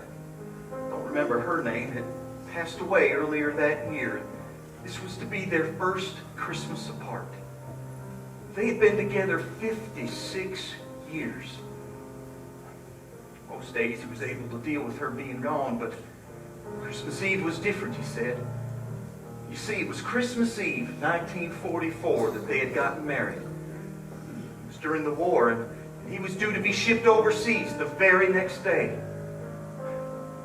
don't remember her name, had passed away earlier that year. This was to be their first Christmas apart. They had been together 56 years. Most days he was able to deal with her being gone, but Christmas Eve was different, he said. You see, it was Christmas Eve, 1944, that they had gotten married. It was during the war, and he was due to be shipped overseas the very next day.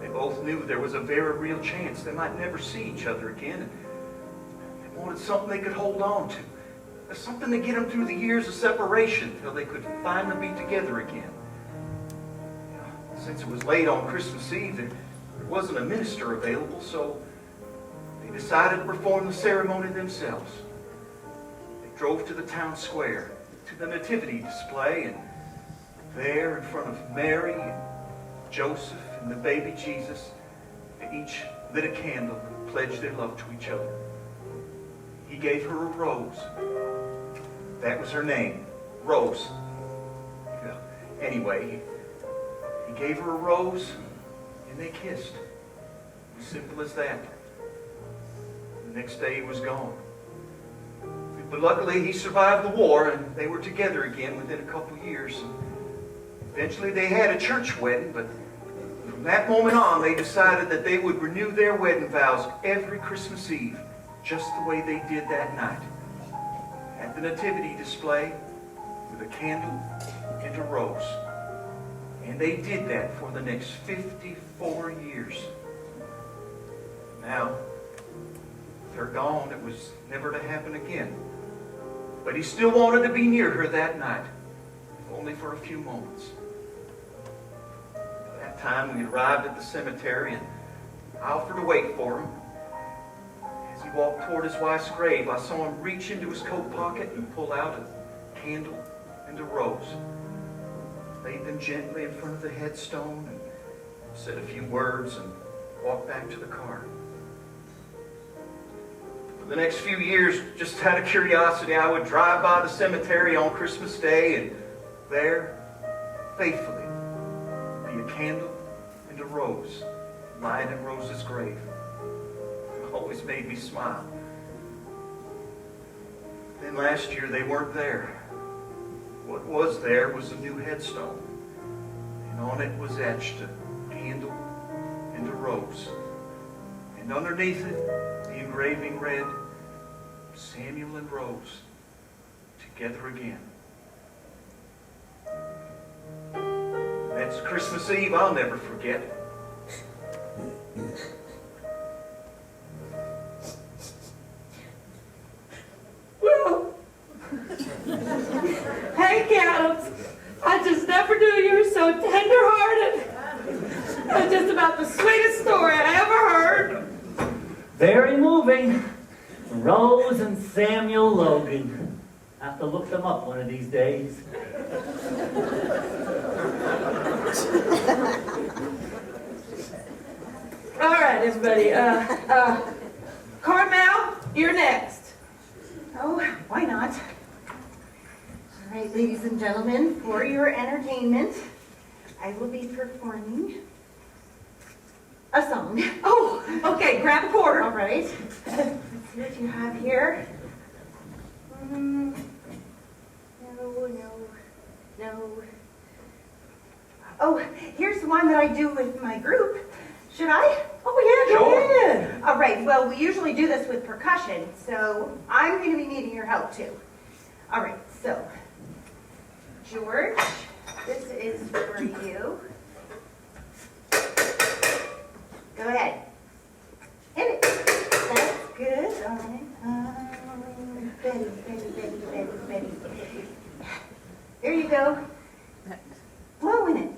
They both knew there was a very real chance they might never see each other again. They wanted something they could hold on to. Something to get them through the years of separation till they could finally be together again. Since it was late on Christmas Eve, there wasn't a minister available, so they decided to perform the ceremony themselves. They drove to the town square, to the nativity display, and there in front of Mary and Joseph and the baby Jesus, they each lit a candle and pledged their love to each other. He gave her a rose. That was her name, Rose. Well, anyway, he gave her a rose and they kissed. As simple as that. The next day he was gone. But luckily he survived the war and they were together again within a couple years. Eventually they had a church wedding, but from that moment on they decided that they would renew their wedding vows every Christmas Eve, just the way they did that night. At the nativity display, with a candle and a rose. And they did that for the next 54 years. Now, they're gone. It was never to happen again. But he still wanted to be near her that night, if only for a few moments. By that time, we arrived at the cemetery, and I offered to wait for him. As he walked toward his wife's grave, I saw him reach into his coat pocket and pull out a candle and a rose. Laid them gently in front of the headstone and said a few words and walked back to the car. For the next few years, just out of curiosity, I would drive by the cemetery on Christmas Day and there, faithfully, be a candle and a rose lying in Rose's grave. It always made me smile. Then last year, they weren't there. What was there was a new headstone. on it was etched a candle and a rose. And underneath it, the engraving read, Samuel and Rose, together again. That's Christmas Eve I'll never forget. Well, Hank Adams, I just never knew you were so tender-hearted. That's just about the sweetest story I ever heard. Very moving. Rose and Samuel Logan. Have to look them up one of these days. All right, everybody. Carmel, you're next. Oh, why not? All right, ladies and gentlemen, for your entertainment, I will be performing a song. Oh, okay, grab a quarter. All right. Let's see what you have here. No. Oh, here's one that I do with my group. Should I? Oh, yeah, go ahead. All right, well, we usually do this with percussion, so I'm going to be needing your help too. All right, so, George, this is for you. Go ahead. Hit it. That's good. All right. Betty. There you go. Blow in it.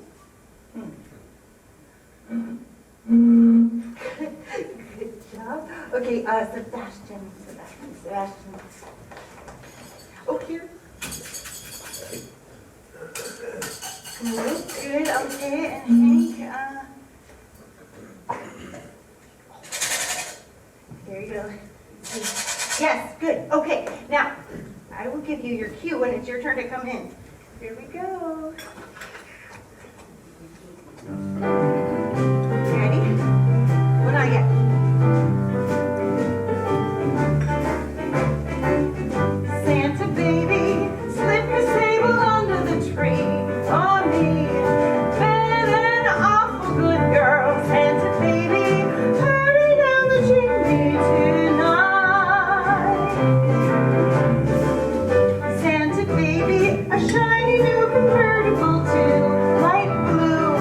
Good job. Okay, Sebastian. Oh, here. Good, okay, and Hank, there you go. Yes, good, okay. Now, I will give you your cue when it's your turn to come in. Here we go. Ready? Well, not yet. Santa baby, slip your sable under the tree for me. Been an awful good girl, Santa baby, hurry down the chimney tonight. Santa baby, a shiny new convertible too, light blue.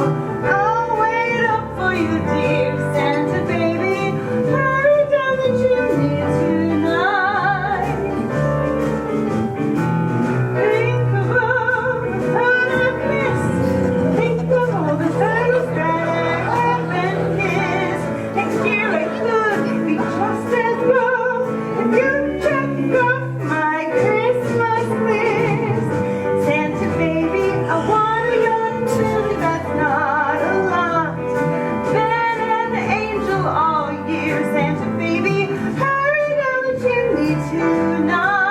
I'll wait up for you, dear Santa baby, hurry down the chimney tonight. Think of all the fun I've missed. Think of all the times that I haven't kissed. Next year I could be just as broke if you check off my Christmas list. Santa baby, I want a yacht too, that's not a lot. Been an angel all year, Santa baby, hurry down the chimney tonight.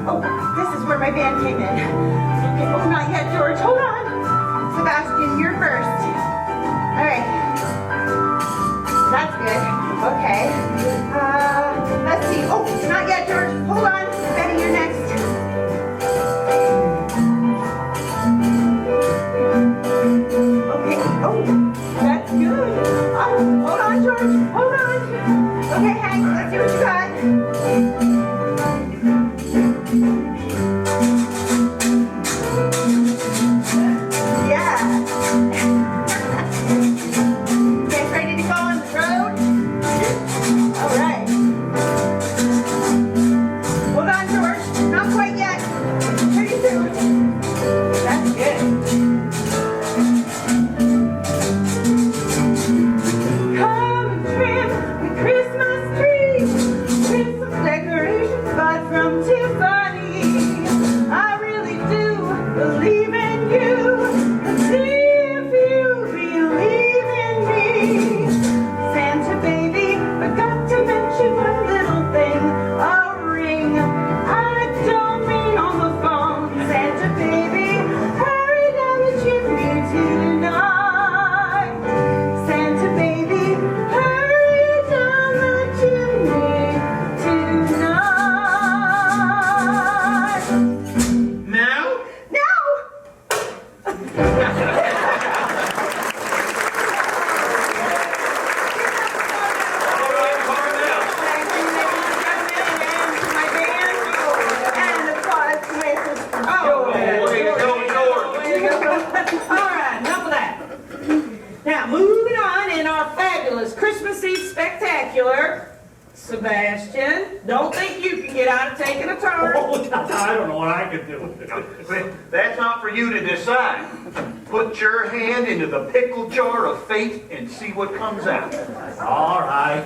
Oh, this is where my band came in. Okay, oh, not yet, George, hold on. Sebastian, you're first. All right. That's good. Okay. Let's see. Oh, not yet, George. Hold on. Betty, you're next. Okay. Oh, that's good. Oh, hold on, George. Hold on. Okay, Hank, let's see what you got. Yeah. Guys ready to go on the road? All right. Hold on. Christmas Eve spectacular. Sebastian, don't think you can get out of taking a turn. Oh, I don't know what I could do. That's not for you to decide. Put your hand into the pickle jar of fate and see what comes out. All right.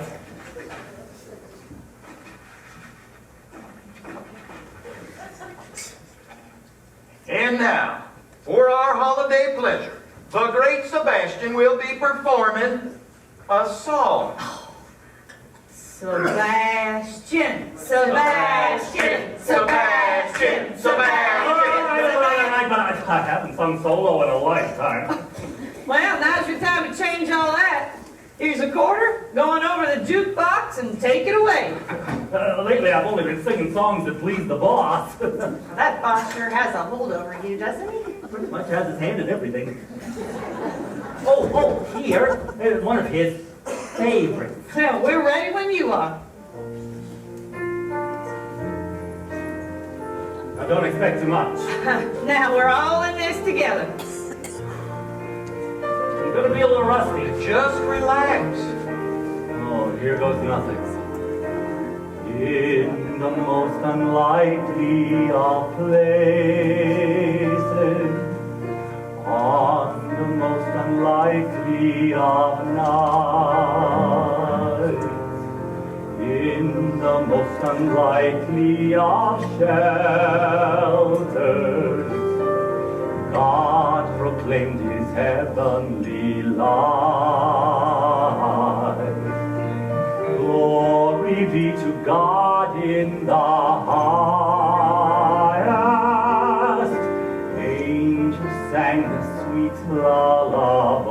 And now, for our holiday pleasure, the great Sebastian will be performing a song. Sebastian, Sebastian, Sebastian, Sebastian. I haven't sung solo in a lifetime. Well, now's your time to change all that. Here's a quarter, going over the jukebox and take it away. Lately, I've only been singing songs that please the boss. That boss sure has a hold over you, doesn't he? Pretty much has his hand in everything. Oh, here. There's one of his favorites. Well, we're ready when you are. Now, don't expect too much. Now we're all in this together. I'm gonna be a little rusty. Just relax. Oh, here goes nothing. In the most unlikely of places, on the most unlikely of nights, in the most unlikely of shelters, God proclaimed his heavenly light. Glory be to God in the highest. Angels sang the sweet lullaby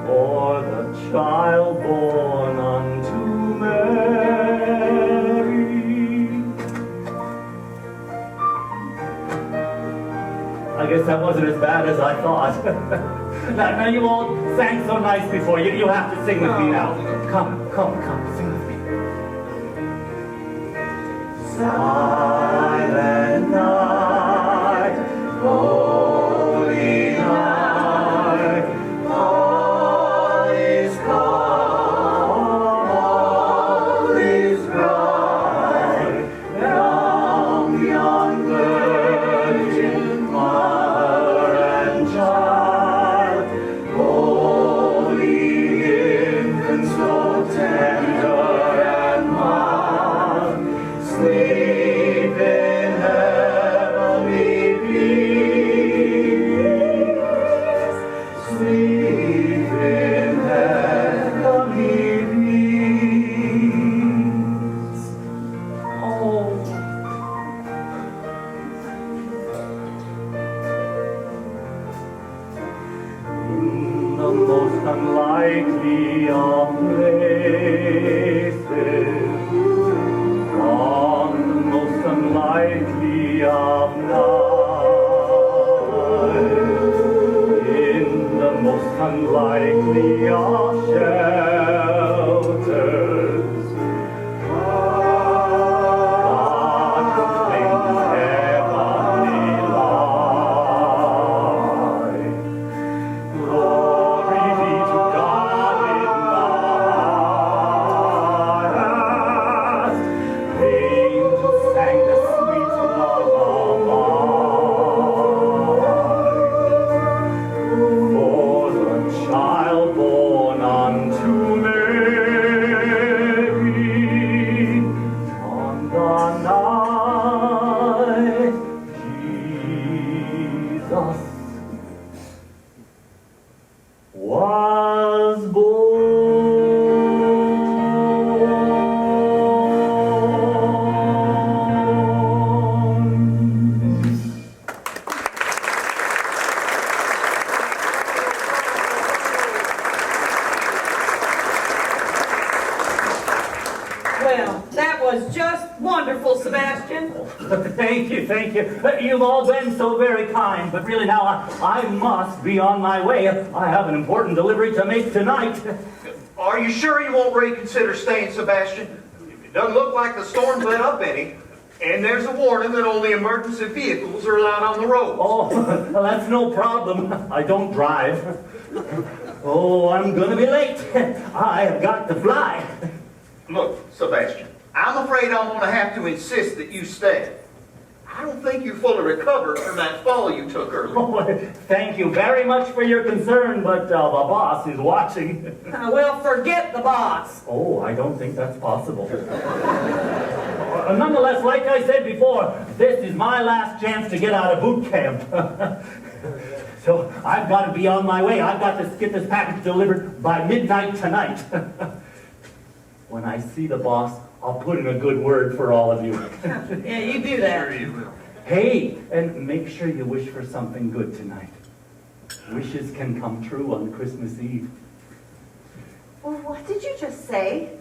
for the child born unto Mary. I guess that wasn't as bad as I thought. Now you all sang so nice before. You have to sing with me now. Come, sing with me. Silent night, holy night, all is calm, all is bright, round yon virgin mother and child, holy infant so tender and mild, sleep in heavenly peace, sleep in heavenly peace. Oh. In the most unlikely of places, on the most unlikely of nights, in the most unlikely of shelters, God proclaimed his heavenly light. Glory be to God in the highest. Angels sang the sweet lullaby for the child born unto Mary on the night Jesus was born. Well, that was just wonderful, Sebastian. Thank you. You've all been so very kind, but really now I must be on my way. I have an important delivery to make tonight. Are you sure you won't reconsider staying, Sebastian? It doesn't look like the storm's let up any. And there's a warning that only emergency vehicles are allowed on the road. Oh, well, that's no problem. I don't drive. Oh, I'm gonna be late. I have got to fly. Look, Sebastian, I'm afraid I'm going to have to insist that you stay. I don't think you're fully recovered from that fall you took earlier. Oh, thank you very much for your concern, but the boss is watching. Well, forget the boss. Oh, I don't think that's possible. Nonetheless, like I said before, this is my last chance to get out of boot camp. So I've got to be on my way. I've got to get this package delivered by midnight tonight. When I see the boss, I'll put in a good word for all of you. Yeah, you do that. Sure you will. Hey, and make sure you wish for something good tonight. Wishes can come true on Christmas Eve. Well, what did you just say?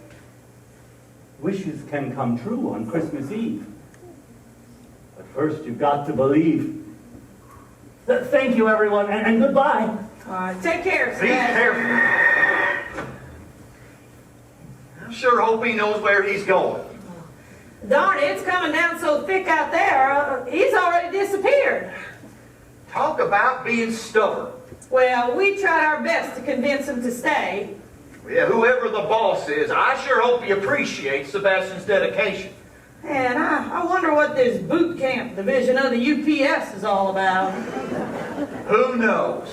Wishes can come true on Christmas Eve. But first, you've got to believe. Thank you, everyone, and goodbye. All right, take care, Be Sebastian. careful. I sure hope he knows where he's going. Darn it, it's coming down so thick out there. He's already disappeared. Talk about being stubborn. Well, we tried our best to convince him to stay. Yeah, whoever the boss is, I sure hope he appreciates Sebastian's dedication. And I wonder what this boot camp division of the UPS is all about. Who knows?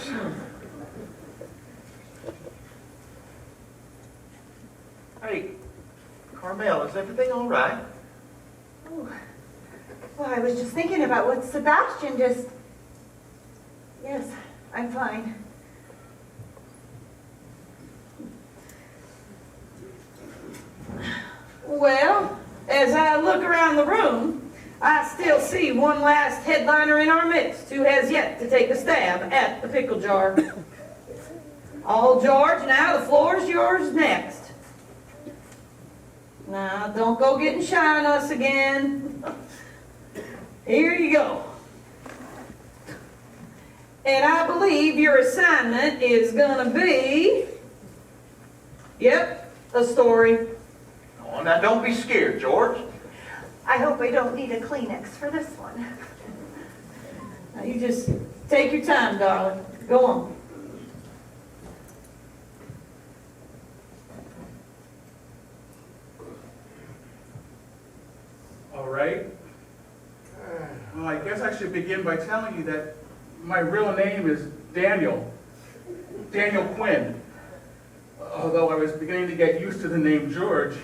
Hey, Carmel, is everything all right? Oh. Well, I was just thinking about what Sebastian just... Yes, I'm fine. Well, as I look around the room, I still see one last headliner in our midst who has yet to take a stab at the pickle jar. All George, now the floor's yours next. Now, don't go getting shy on us again. Here you go. And I believe your assignment is gonna be, yep, a story. Oh, now don't be scared, George. I hope I don't need a Kleenex for this one. Now you just take your time, darling. Go on. All right. Well, I guess I should begin by telling you that my real name is Daniel Quinn. Although I was beginning to get used to the name George.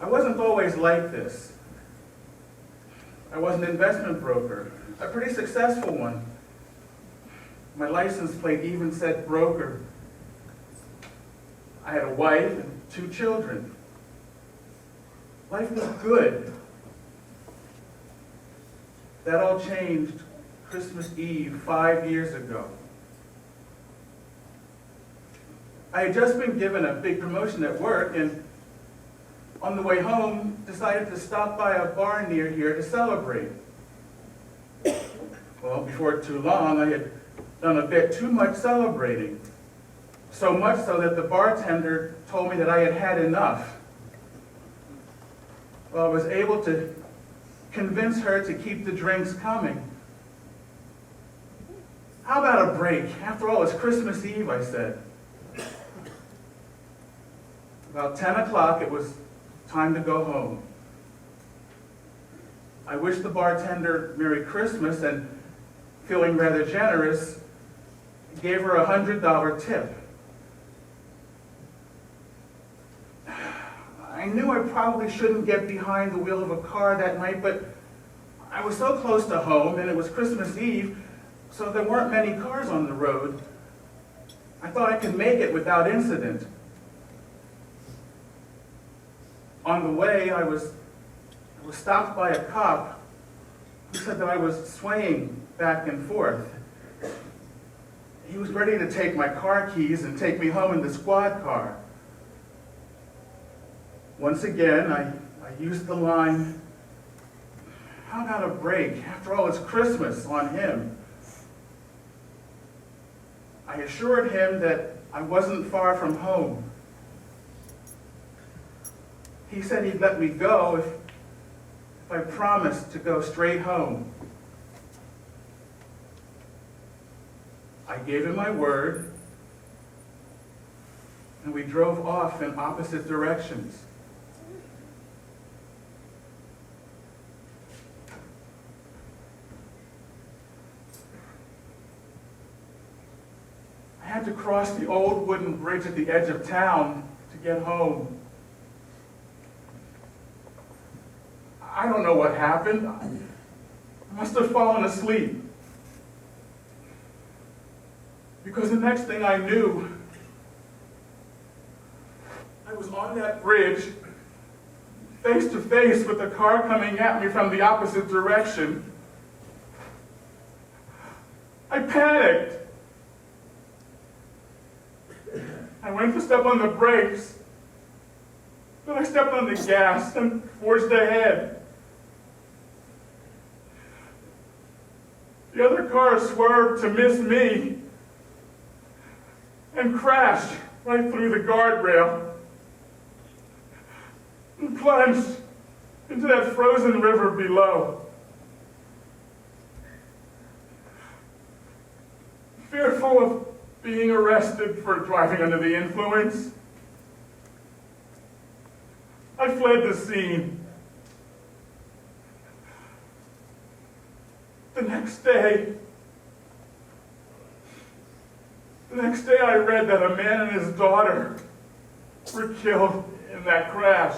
I wasn't always like this. I was an investment broker, a pretty successful one. My license plate even said broker. I had a wife and 2 children. Life was good. That all changed Christmas Eve 5 years ago. I had just been given a big promotion at work, and on the way home, decided to stop by a bar near here to celebrate. Well, before too long, I had done a bit too much celebrating. So much so that the bartender told me that I had had enough. Well, I was able to convince her to keep the drinks coming. How about a break? After all, it's Christmas Eve, I said. About 10 o'clock, it was time to go home. I wished the bartender Merry Christmas and, feeling rather generous, gave her a $100 tip. I knew I probably shouldn't get behind the wheel of a car that night, but I was so close to home, and it was Christmas Eve, so there weren't many cars on the road. I thought I could make it without incident. On the way, I was stopped by a cop who said that I was swaying back and forth. He was ready to take my car keys and take me home in the squad car. Once again, I used the line, how about a break? After all, it's Christmas on him. I assured him that I wasn't far from home. he said he'd let me go if I promised to go straight home. I gave him my word, and we drove off in opposite directions. I had to cross the old wooden bridge at the edge of town to get home. I don't know what happened. I must have fallen asleep. Because the next thing I knew, I was on that bridge, face to face with a car coming at me from the opposite direction. I panicked. I went to step on the brakes, but I stepped on the gas and forged ahead. The other car swerved to miss me and crashed right through the guardrail and plunged into that frozen river below. Fearful of being arrested for driving under the influence, I fled the scene. The next day I read that a man and his daughter were killed in that crash.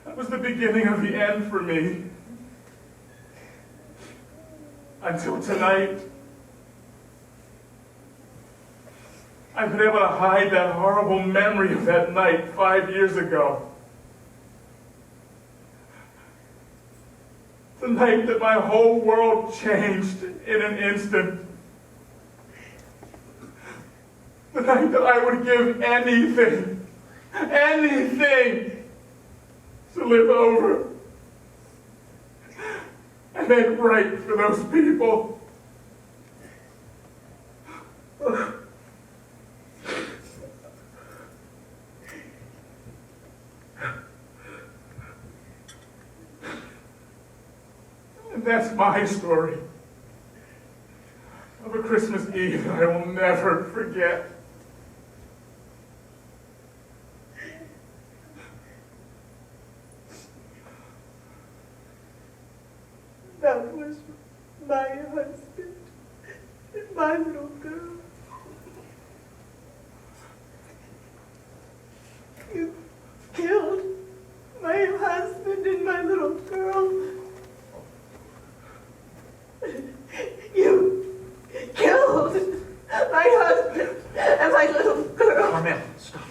That was the beginning of the end for me. Until tonight, I've been able to hide that horrible memory of that night 5 years ago. The night that my whole world changed in an instant. The night that I would give anything to live over and make right for those people. And that's my story of a Christmas Eve that I will never forget. That was my husband and my little girl. You killed my husband and my little girl. You killed my husband and my little girl. Carmel, stop.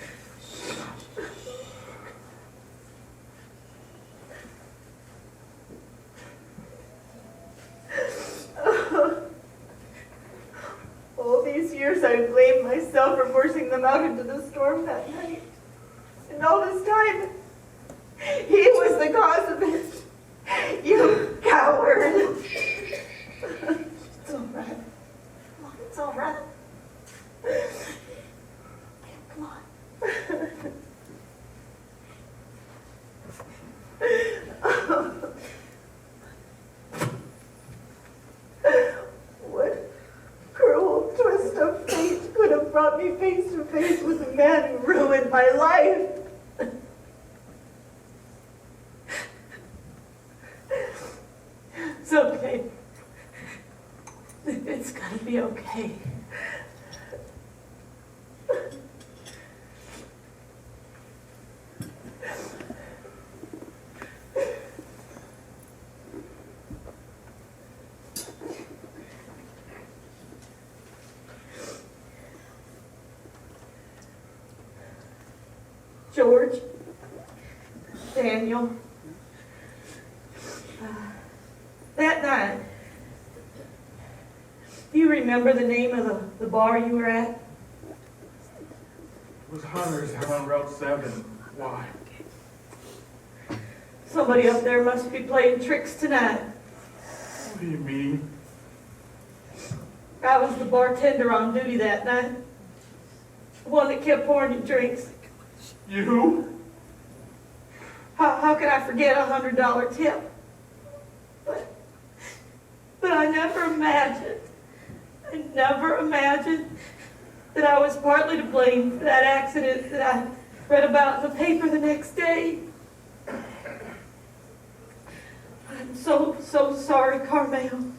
All these years I blamed myself for forcing them out into the storm that night. And all this time, he was the cause of it. You coward. It's all right. Come on, it's all right. Come on. What cruel twist of fate could have brought me face to face with a man who ruined my life? It's okay. It's gonna be okay. George, Daniel, that night, do you remember the name of the bar you were at? It was Hunter's on Route 7. Why? Somebody up there must be playing tricks tonight. What do you mean? I was the bartender on duty that night. The one that kept pouring you drinks. You? How could I forget $100 tip? But I never imagined that I was partly to blame for that accident that I read about in the paper the next day. I'm so sorry, Carmel.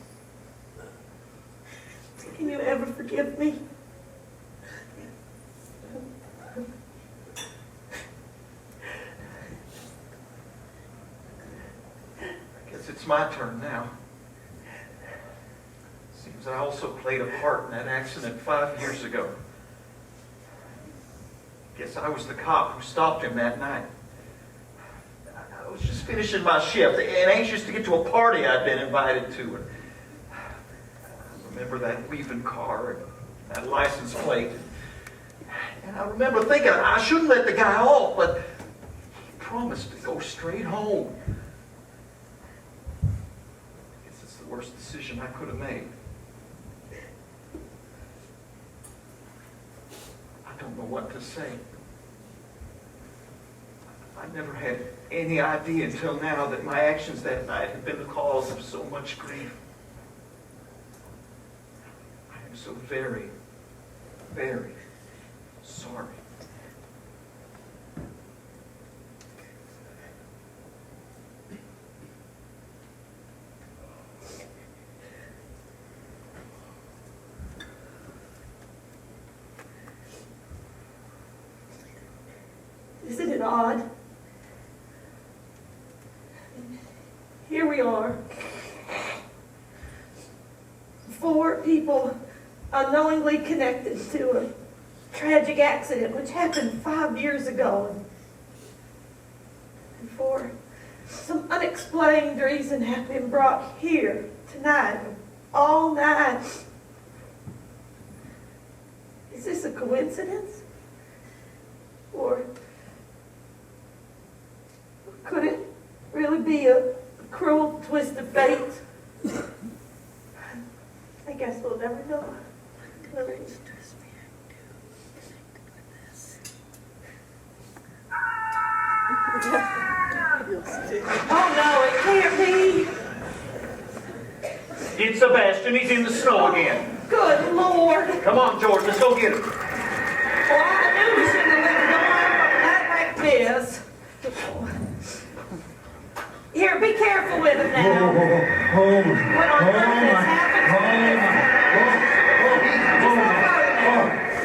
Can you ever forgive me? I guess it's my turn now. Seems I also played a part in that accident 5 years ago. Guess I was the cop who stopped him that night. I was just finishing my shift and anxious to get to a party I'd been invited to. And I remember that weaving car and that license plate. And I remember thinking I shouldn't let the guy off, but he promised to go straight home. I guess it's the worst decision I could have made. I don't know what to say. I never had any idea until now that my actions that night had been the cause of so much grief. I am so very, very sorry. Isn't it odd? Here we are. 4 people unknowingly connected to a tragic accident which happened 5 years ago. And for some unexplained reason have been brought here tonight, all night. Is this a coincidence? Or could it really be a cruel twist of fate? I guess we'll never know. Oh no, it can't be. It's Sebastian. He's in the snow again. Good Lord. Come on, George. Let's go get him. Well, I knew we shouldn't have let it go on a night like this. Here, be careful with him now. What on earth has happened?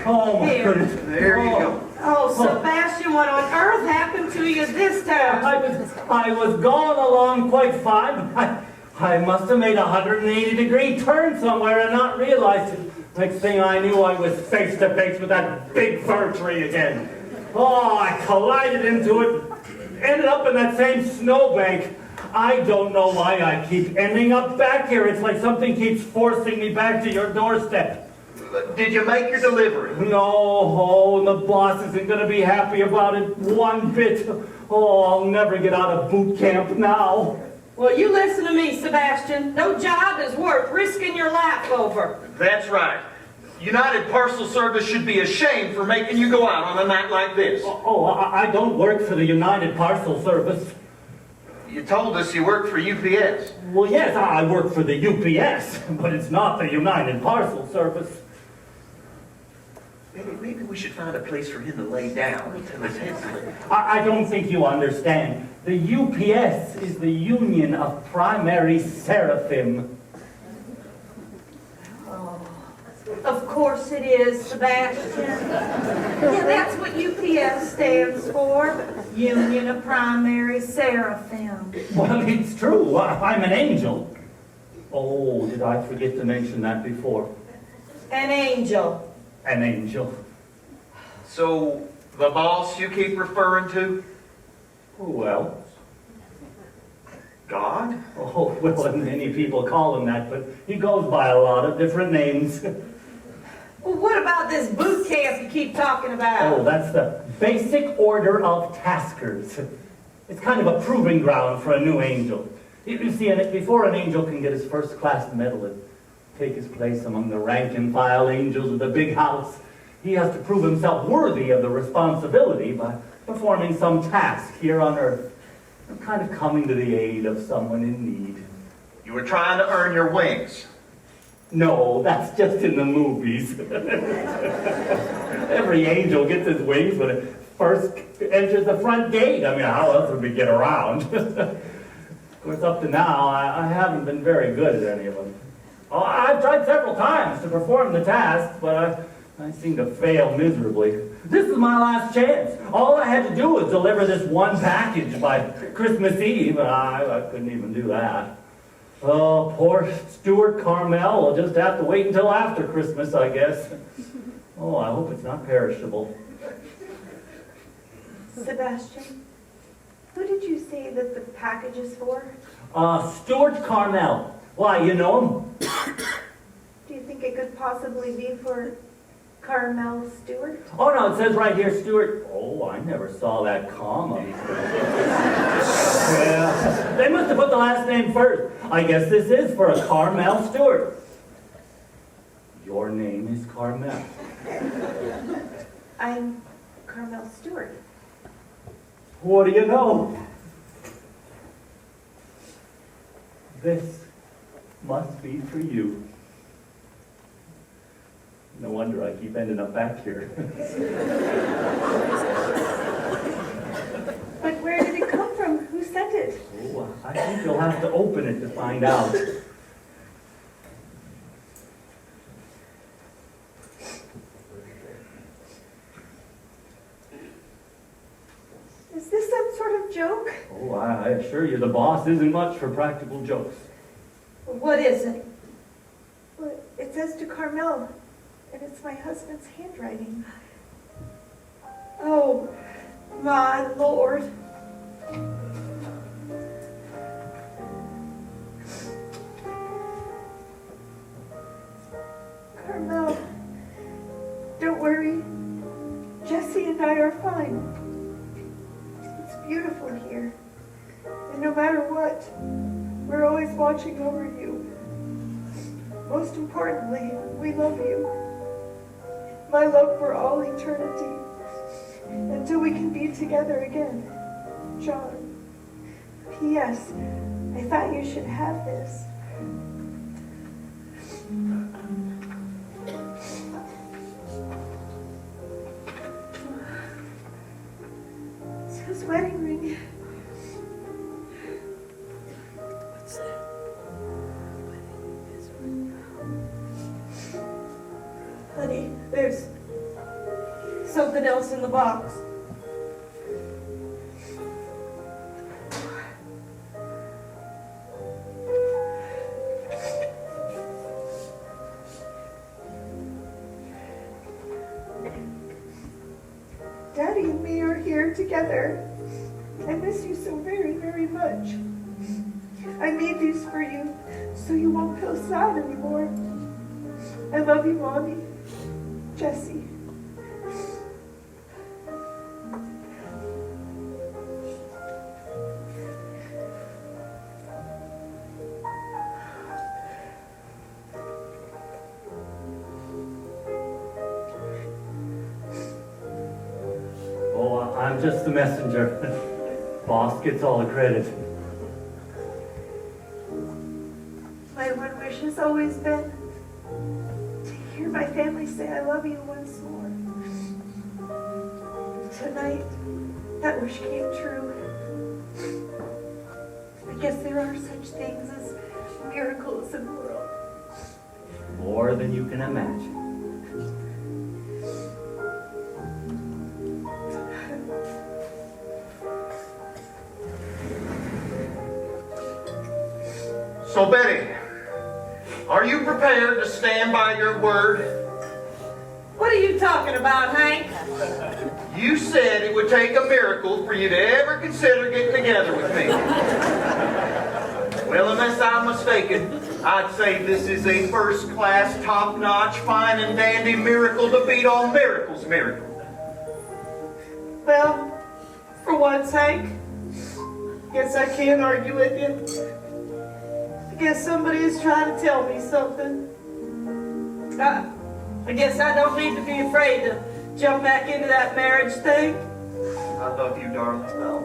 Oh my goodness. There you go. Oh, Sebastian, what on earth happened to you this time? I was going along quite fine. I must have made a 180-degree turn somewhere and not realized it. Next thing I knew, I was face to face with that big fir tree again. Oh, I collided into it, ended up in that same snowbank. I don't know why I keep ending up back here. It's like something keeps forcing me back to your doorstep. Did you make your delivery? No, the boss isn't going to be happy about it one bit. Oh, I'll never get out of boot camp now. Well, you listen to me, Sebastian. No job is worth risking your life over. That's right. United Parcel Service should be ashamed for making you go out on a night like this. Oh, I don't work for the United Parcel Service. You told us you worked for UPS. Well, yes, I work for the UPS, but it's not the United Parcel Service. Maybe we should find a place for him to lay down until his head's clear. I don't think you understand. The UPS is the Union of Primary Seraphim. Of course it is, Sebastian. Yeah, that's what UPS stands for. Union of Primary Seraphim. Well, it's true. I'm an angel. Oh, did I forget to mention that before? An angel. An angel. So, the boss you keep referring to? Who else? God? Oh, well, many people call him that, but he goes by a lot of different names. Well, what about this boot camp you keep talking about? Oh, that's the Basic Order of Taskers. It's kind of a proving ground for a new angel. You see, before an angel can get his first-class medal and take his place among the rank-and-file angels of the big house, He has to prove himself worthy of the responsibility by performing some task here on Earth. I'm kind of coming to the aid of someone in need. You were trying to earn your wings. No, that's just in the movies. Every angel gets his wings when it first enters the front gate. I mean, how else would we get around? Of course, up to now, I haven't been very good at any of them. Oh, I've tried several times to perform the task, but I seem to fail miserably. This is my last chance. All I had to do was deliver this one package by Christmas Eve, and I couldn't even do that. Oh, poor Stuart Carmel will just have to wait until after Christmas, I guess. Oh, I hope it's not perishable. Sebastian, who did you say that the package is for? Stuart Carmel. Why, you know him? Do you think it could possibly be for Carmel Stewart? Oh, no, it says right here, Stuart. Oh, I never saw that comma. Yeah. They must have put the last name first. I guess this is for a Carmel Stewart. Your name is Carmel. I'm Carmel Stewart. What do you know? This must be for you. No wonder I keep ending up back here. But where did it come from? Who sent it? Oh, I think you'll have to open it to find out. Is this some sort of joke? Oh, I assure you the boss isn't much for practical jokes. What is it? Well, it says to Carmel, and it's my husband's handwriting. Oh, my Lord. Carmel, don't worry. Jesse and I are fine. It's beautiful here. And no matter what, we're always watching over you. Most importantly, we love you. My love for all eternity. Until we can be together again. John. P.S. I thought you should have this. It's his wedding ring. What's that? Honey, there's something else in the box. Daddy and me are here together. I miss you so very, very much. I made these for you so you won't feel sad anymore. I love you, Mommy. Jesse. Oh, I'm just the messenger. Boss gets all the credit. My one wish has always been to hear my family say I love you once more. Tonight, that wish came true. I guess there are such things as miracles in the world. More than you can imagine. So, Betty, are you prepared to stand by your word? What are you talking about, Hank? You said it would take a miracle for you to ever consider getting together with me. Well, unless I'm mistaken, I'd say this is a first-class, top-notch, fine and dandy miracle to beat all miracles miracle. Well, for once, Hank, guess I can't argue with you. I guess somebody is trying to tell me something. I guess I don't need to be afraid to jump back into that marriage thing. I love you, darling. Oh,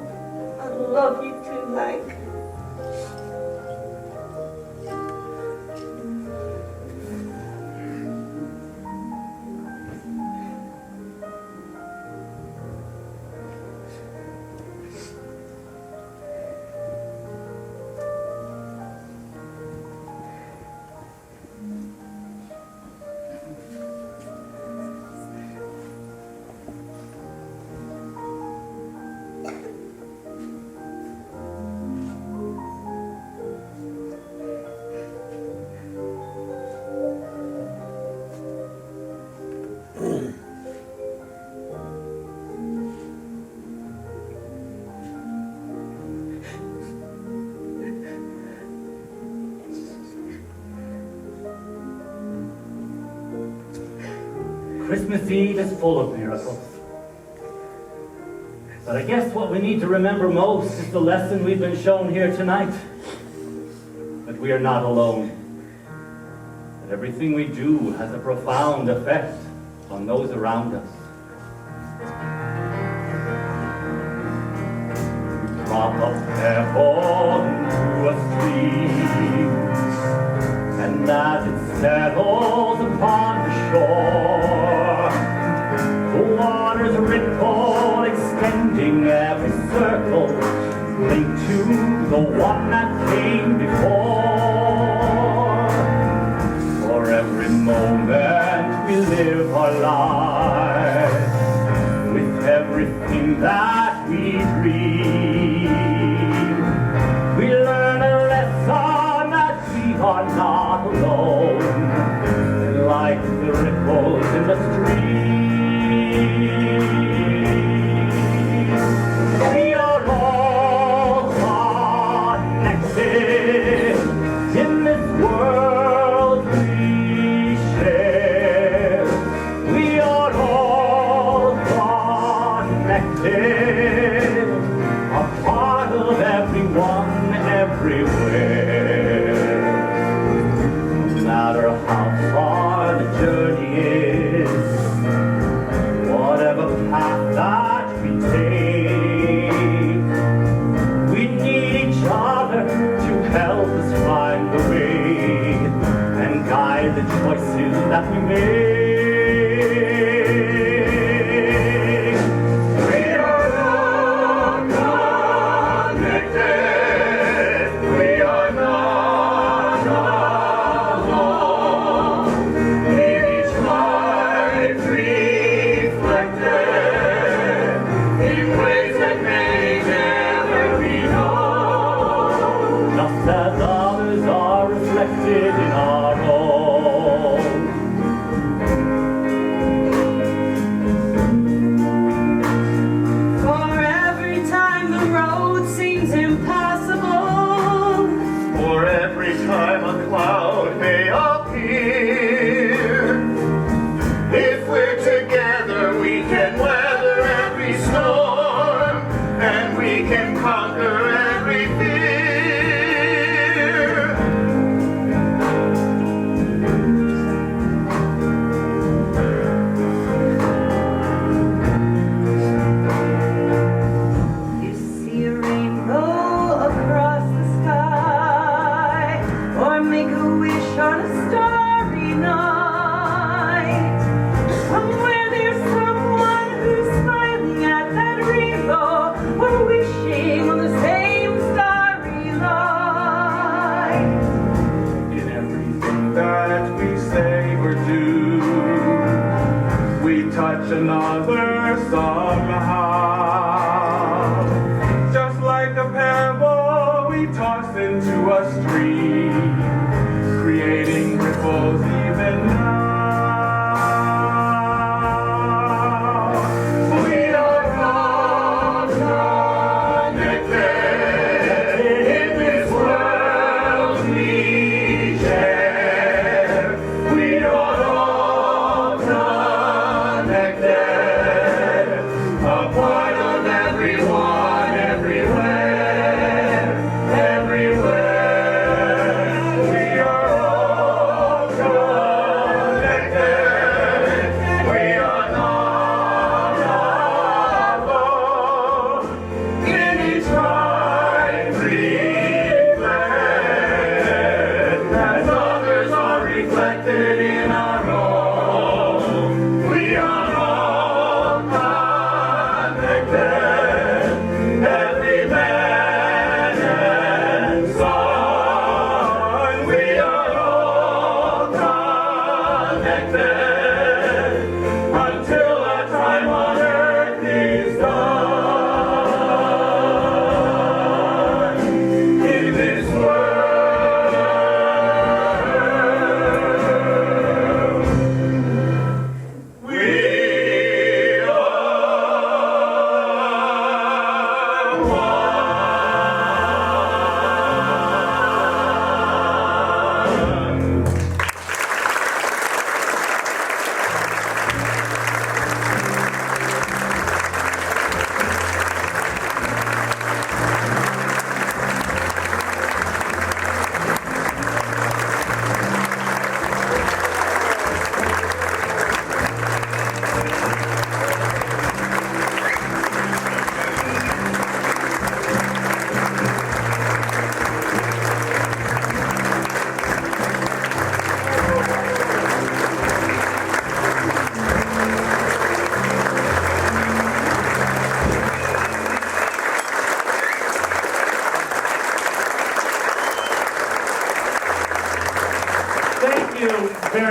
I love you too, Mike. Christmas Eve is full of miracles. But I guess what we need to remember most is the lesson we've been shown here tonight. That we are not alone. That everything we do has a profound effect on those around us. We drop a pebble into a stream, and as it settles upon the shore, the water's ripple extending every circle, linked to the one that came before. For every moment we live our lives, with everything that we dream, we learn a lesson that we are not alone, like the ripples in the stream. We are all connected in this world we share. We are all connected, a part of everyone, everywhere. No matter how far the journey is, whatever path that we take, we need each other to help us find the way and guide the choices that we make. We are all connected. We are not alone. In each life reflected in ways that may never be known, just as others are reflected in our own.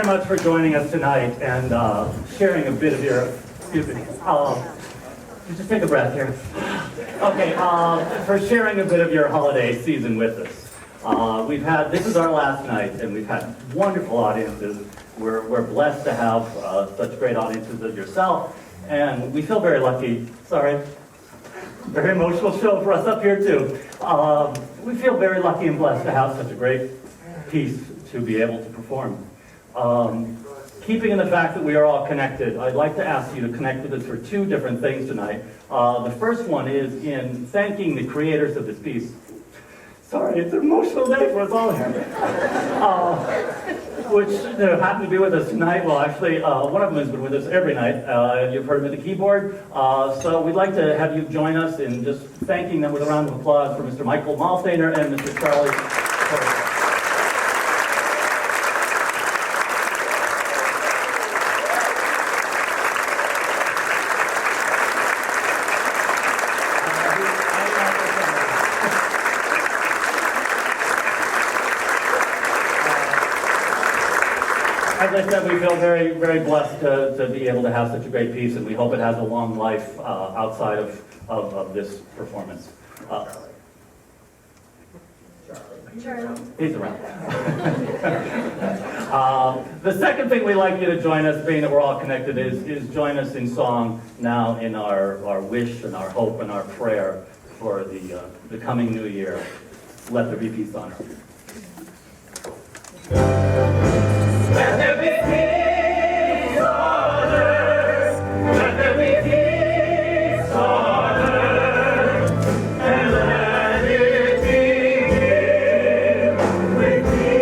much for joining us tonight and sharing a bit of your, excuse me, just take a breath here. Okay, for sharing a bit of your holiday season with us. This is our last night, and we've had wonderful audiences. We're blessed to have such great audiences as yourself, and we feel very lucky. Sorry. Very emotional show for us up here, too. We feel very lucky and blessed to have such a great piece to be able to perform. Keeping in the fact that we are all connected, I'd like to ask you to connect with us for two different things tonight. The first one is in thanking the creators of this piece. Sorry, it's an emotional day for us all here. Which happen to be with us tonight. Well, actually, one of them has been with us every night. You've heard him at the keyboard. So we'd like to have you join us in just thanking them with a round of applause for Mr. Michael Malthaner and Mr. Charlie. As I said, we feel very, very blessed to be able to have such a great piece, and we hope it has a long life outside of this performance. Charlie. He's around. The second thing we'd like you to join us, being that we're all connected, is join us in song now in our wish and our hope and our prayer for the coming new year. Let there be peace on earth. Let there be peace on earth. Let there be peace on earth. And let it begin with you.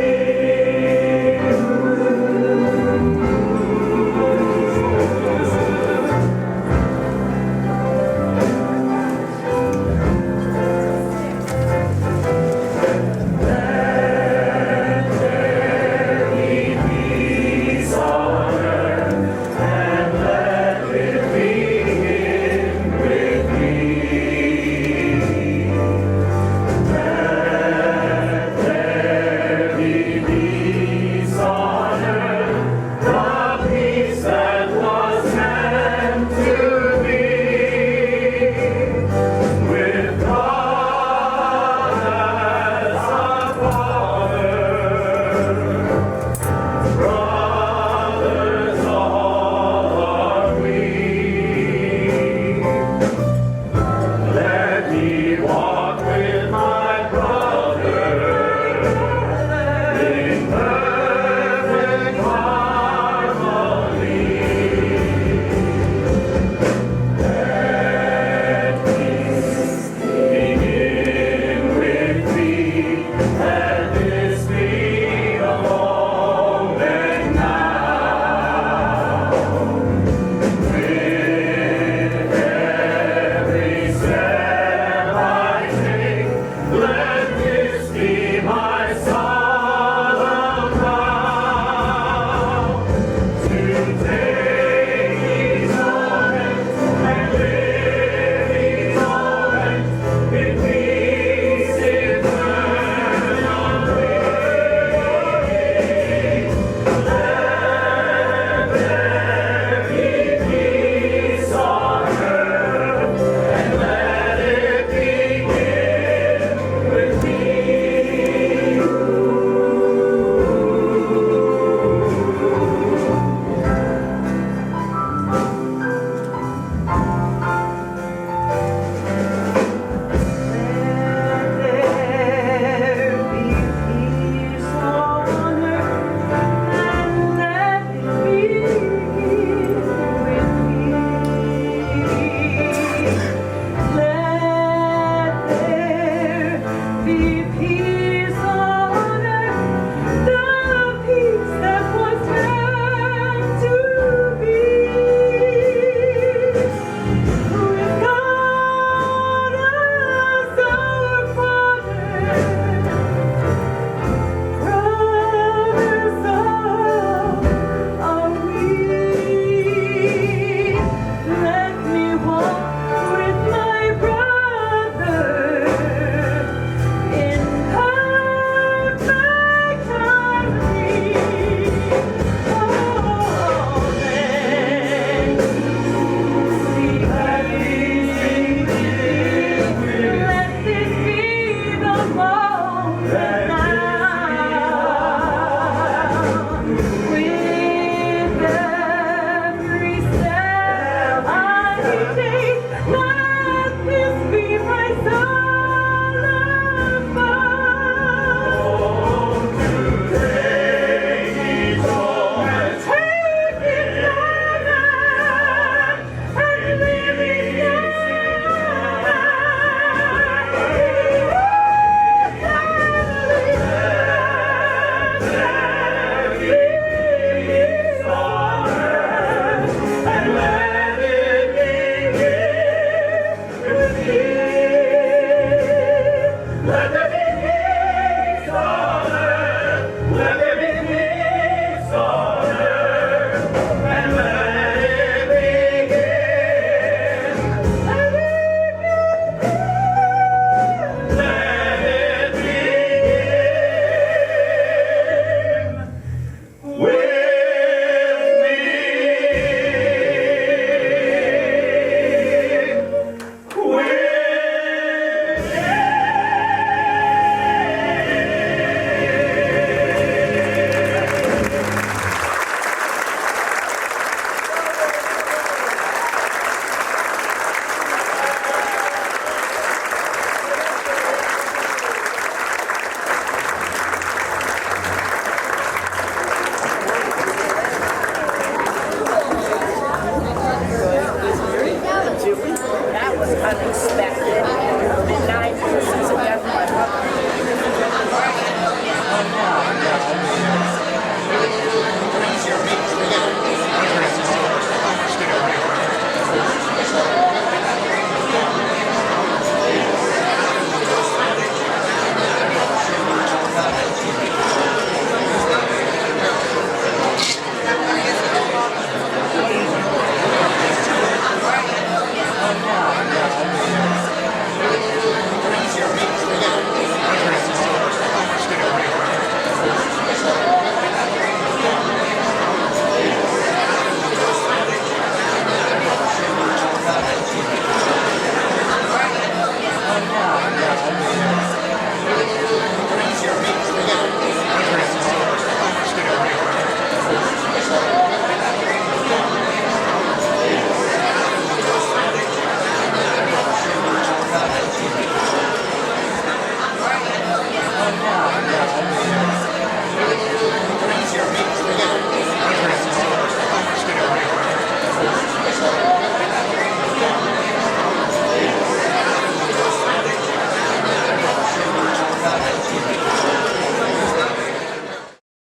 unexpected.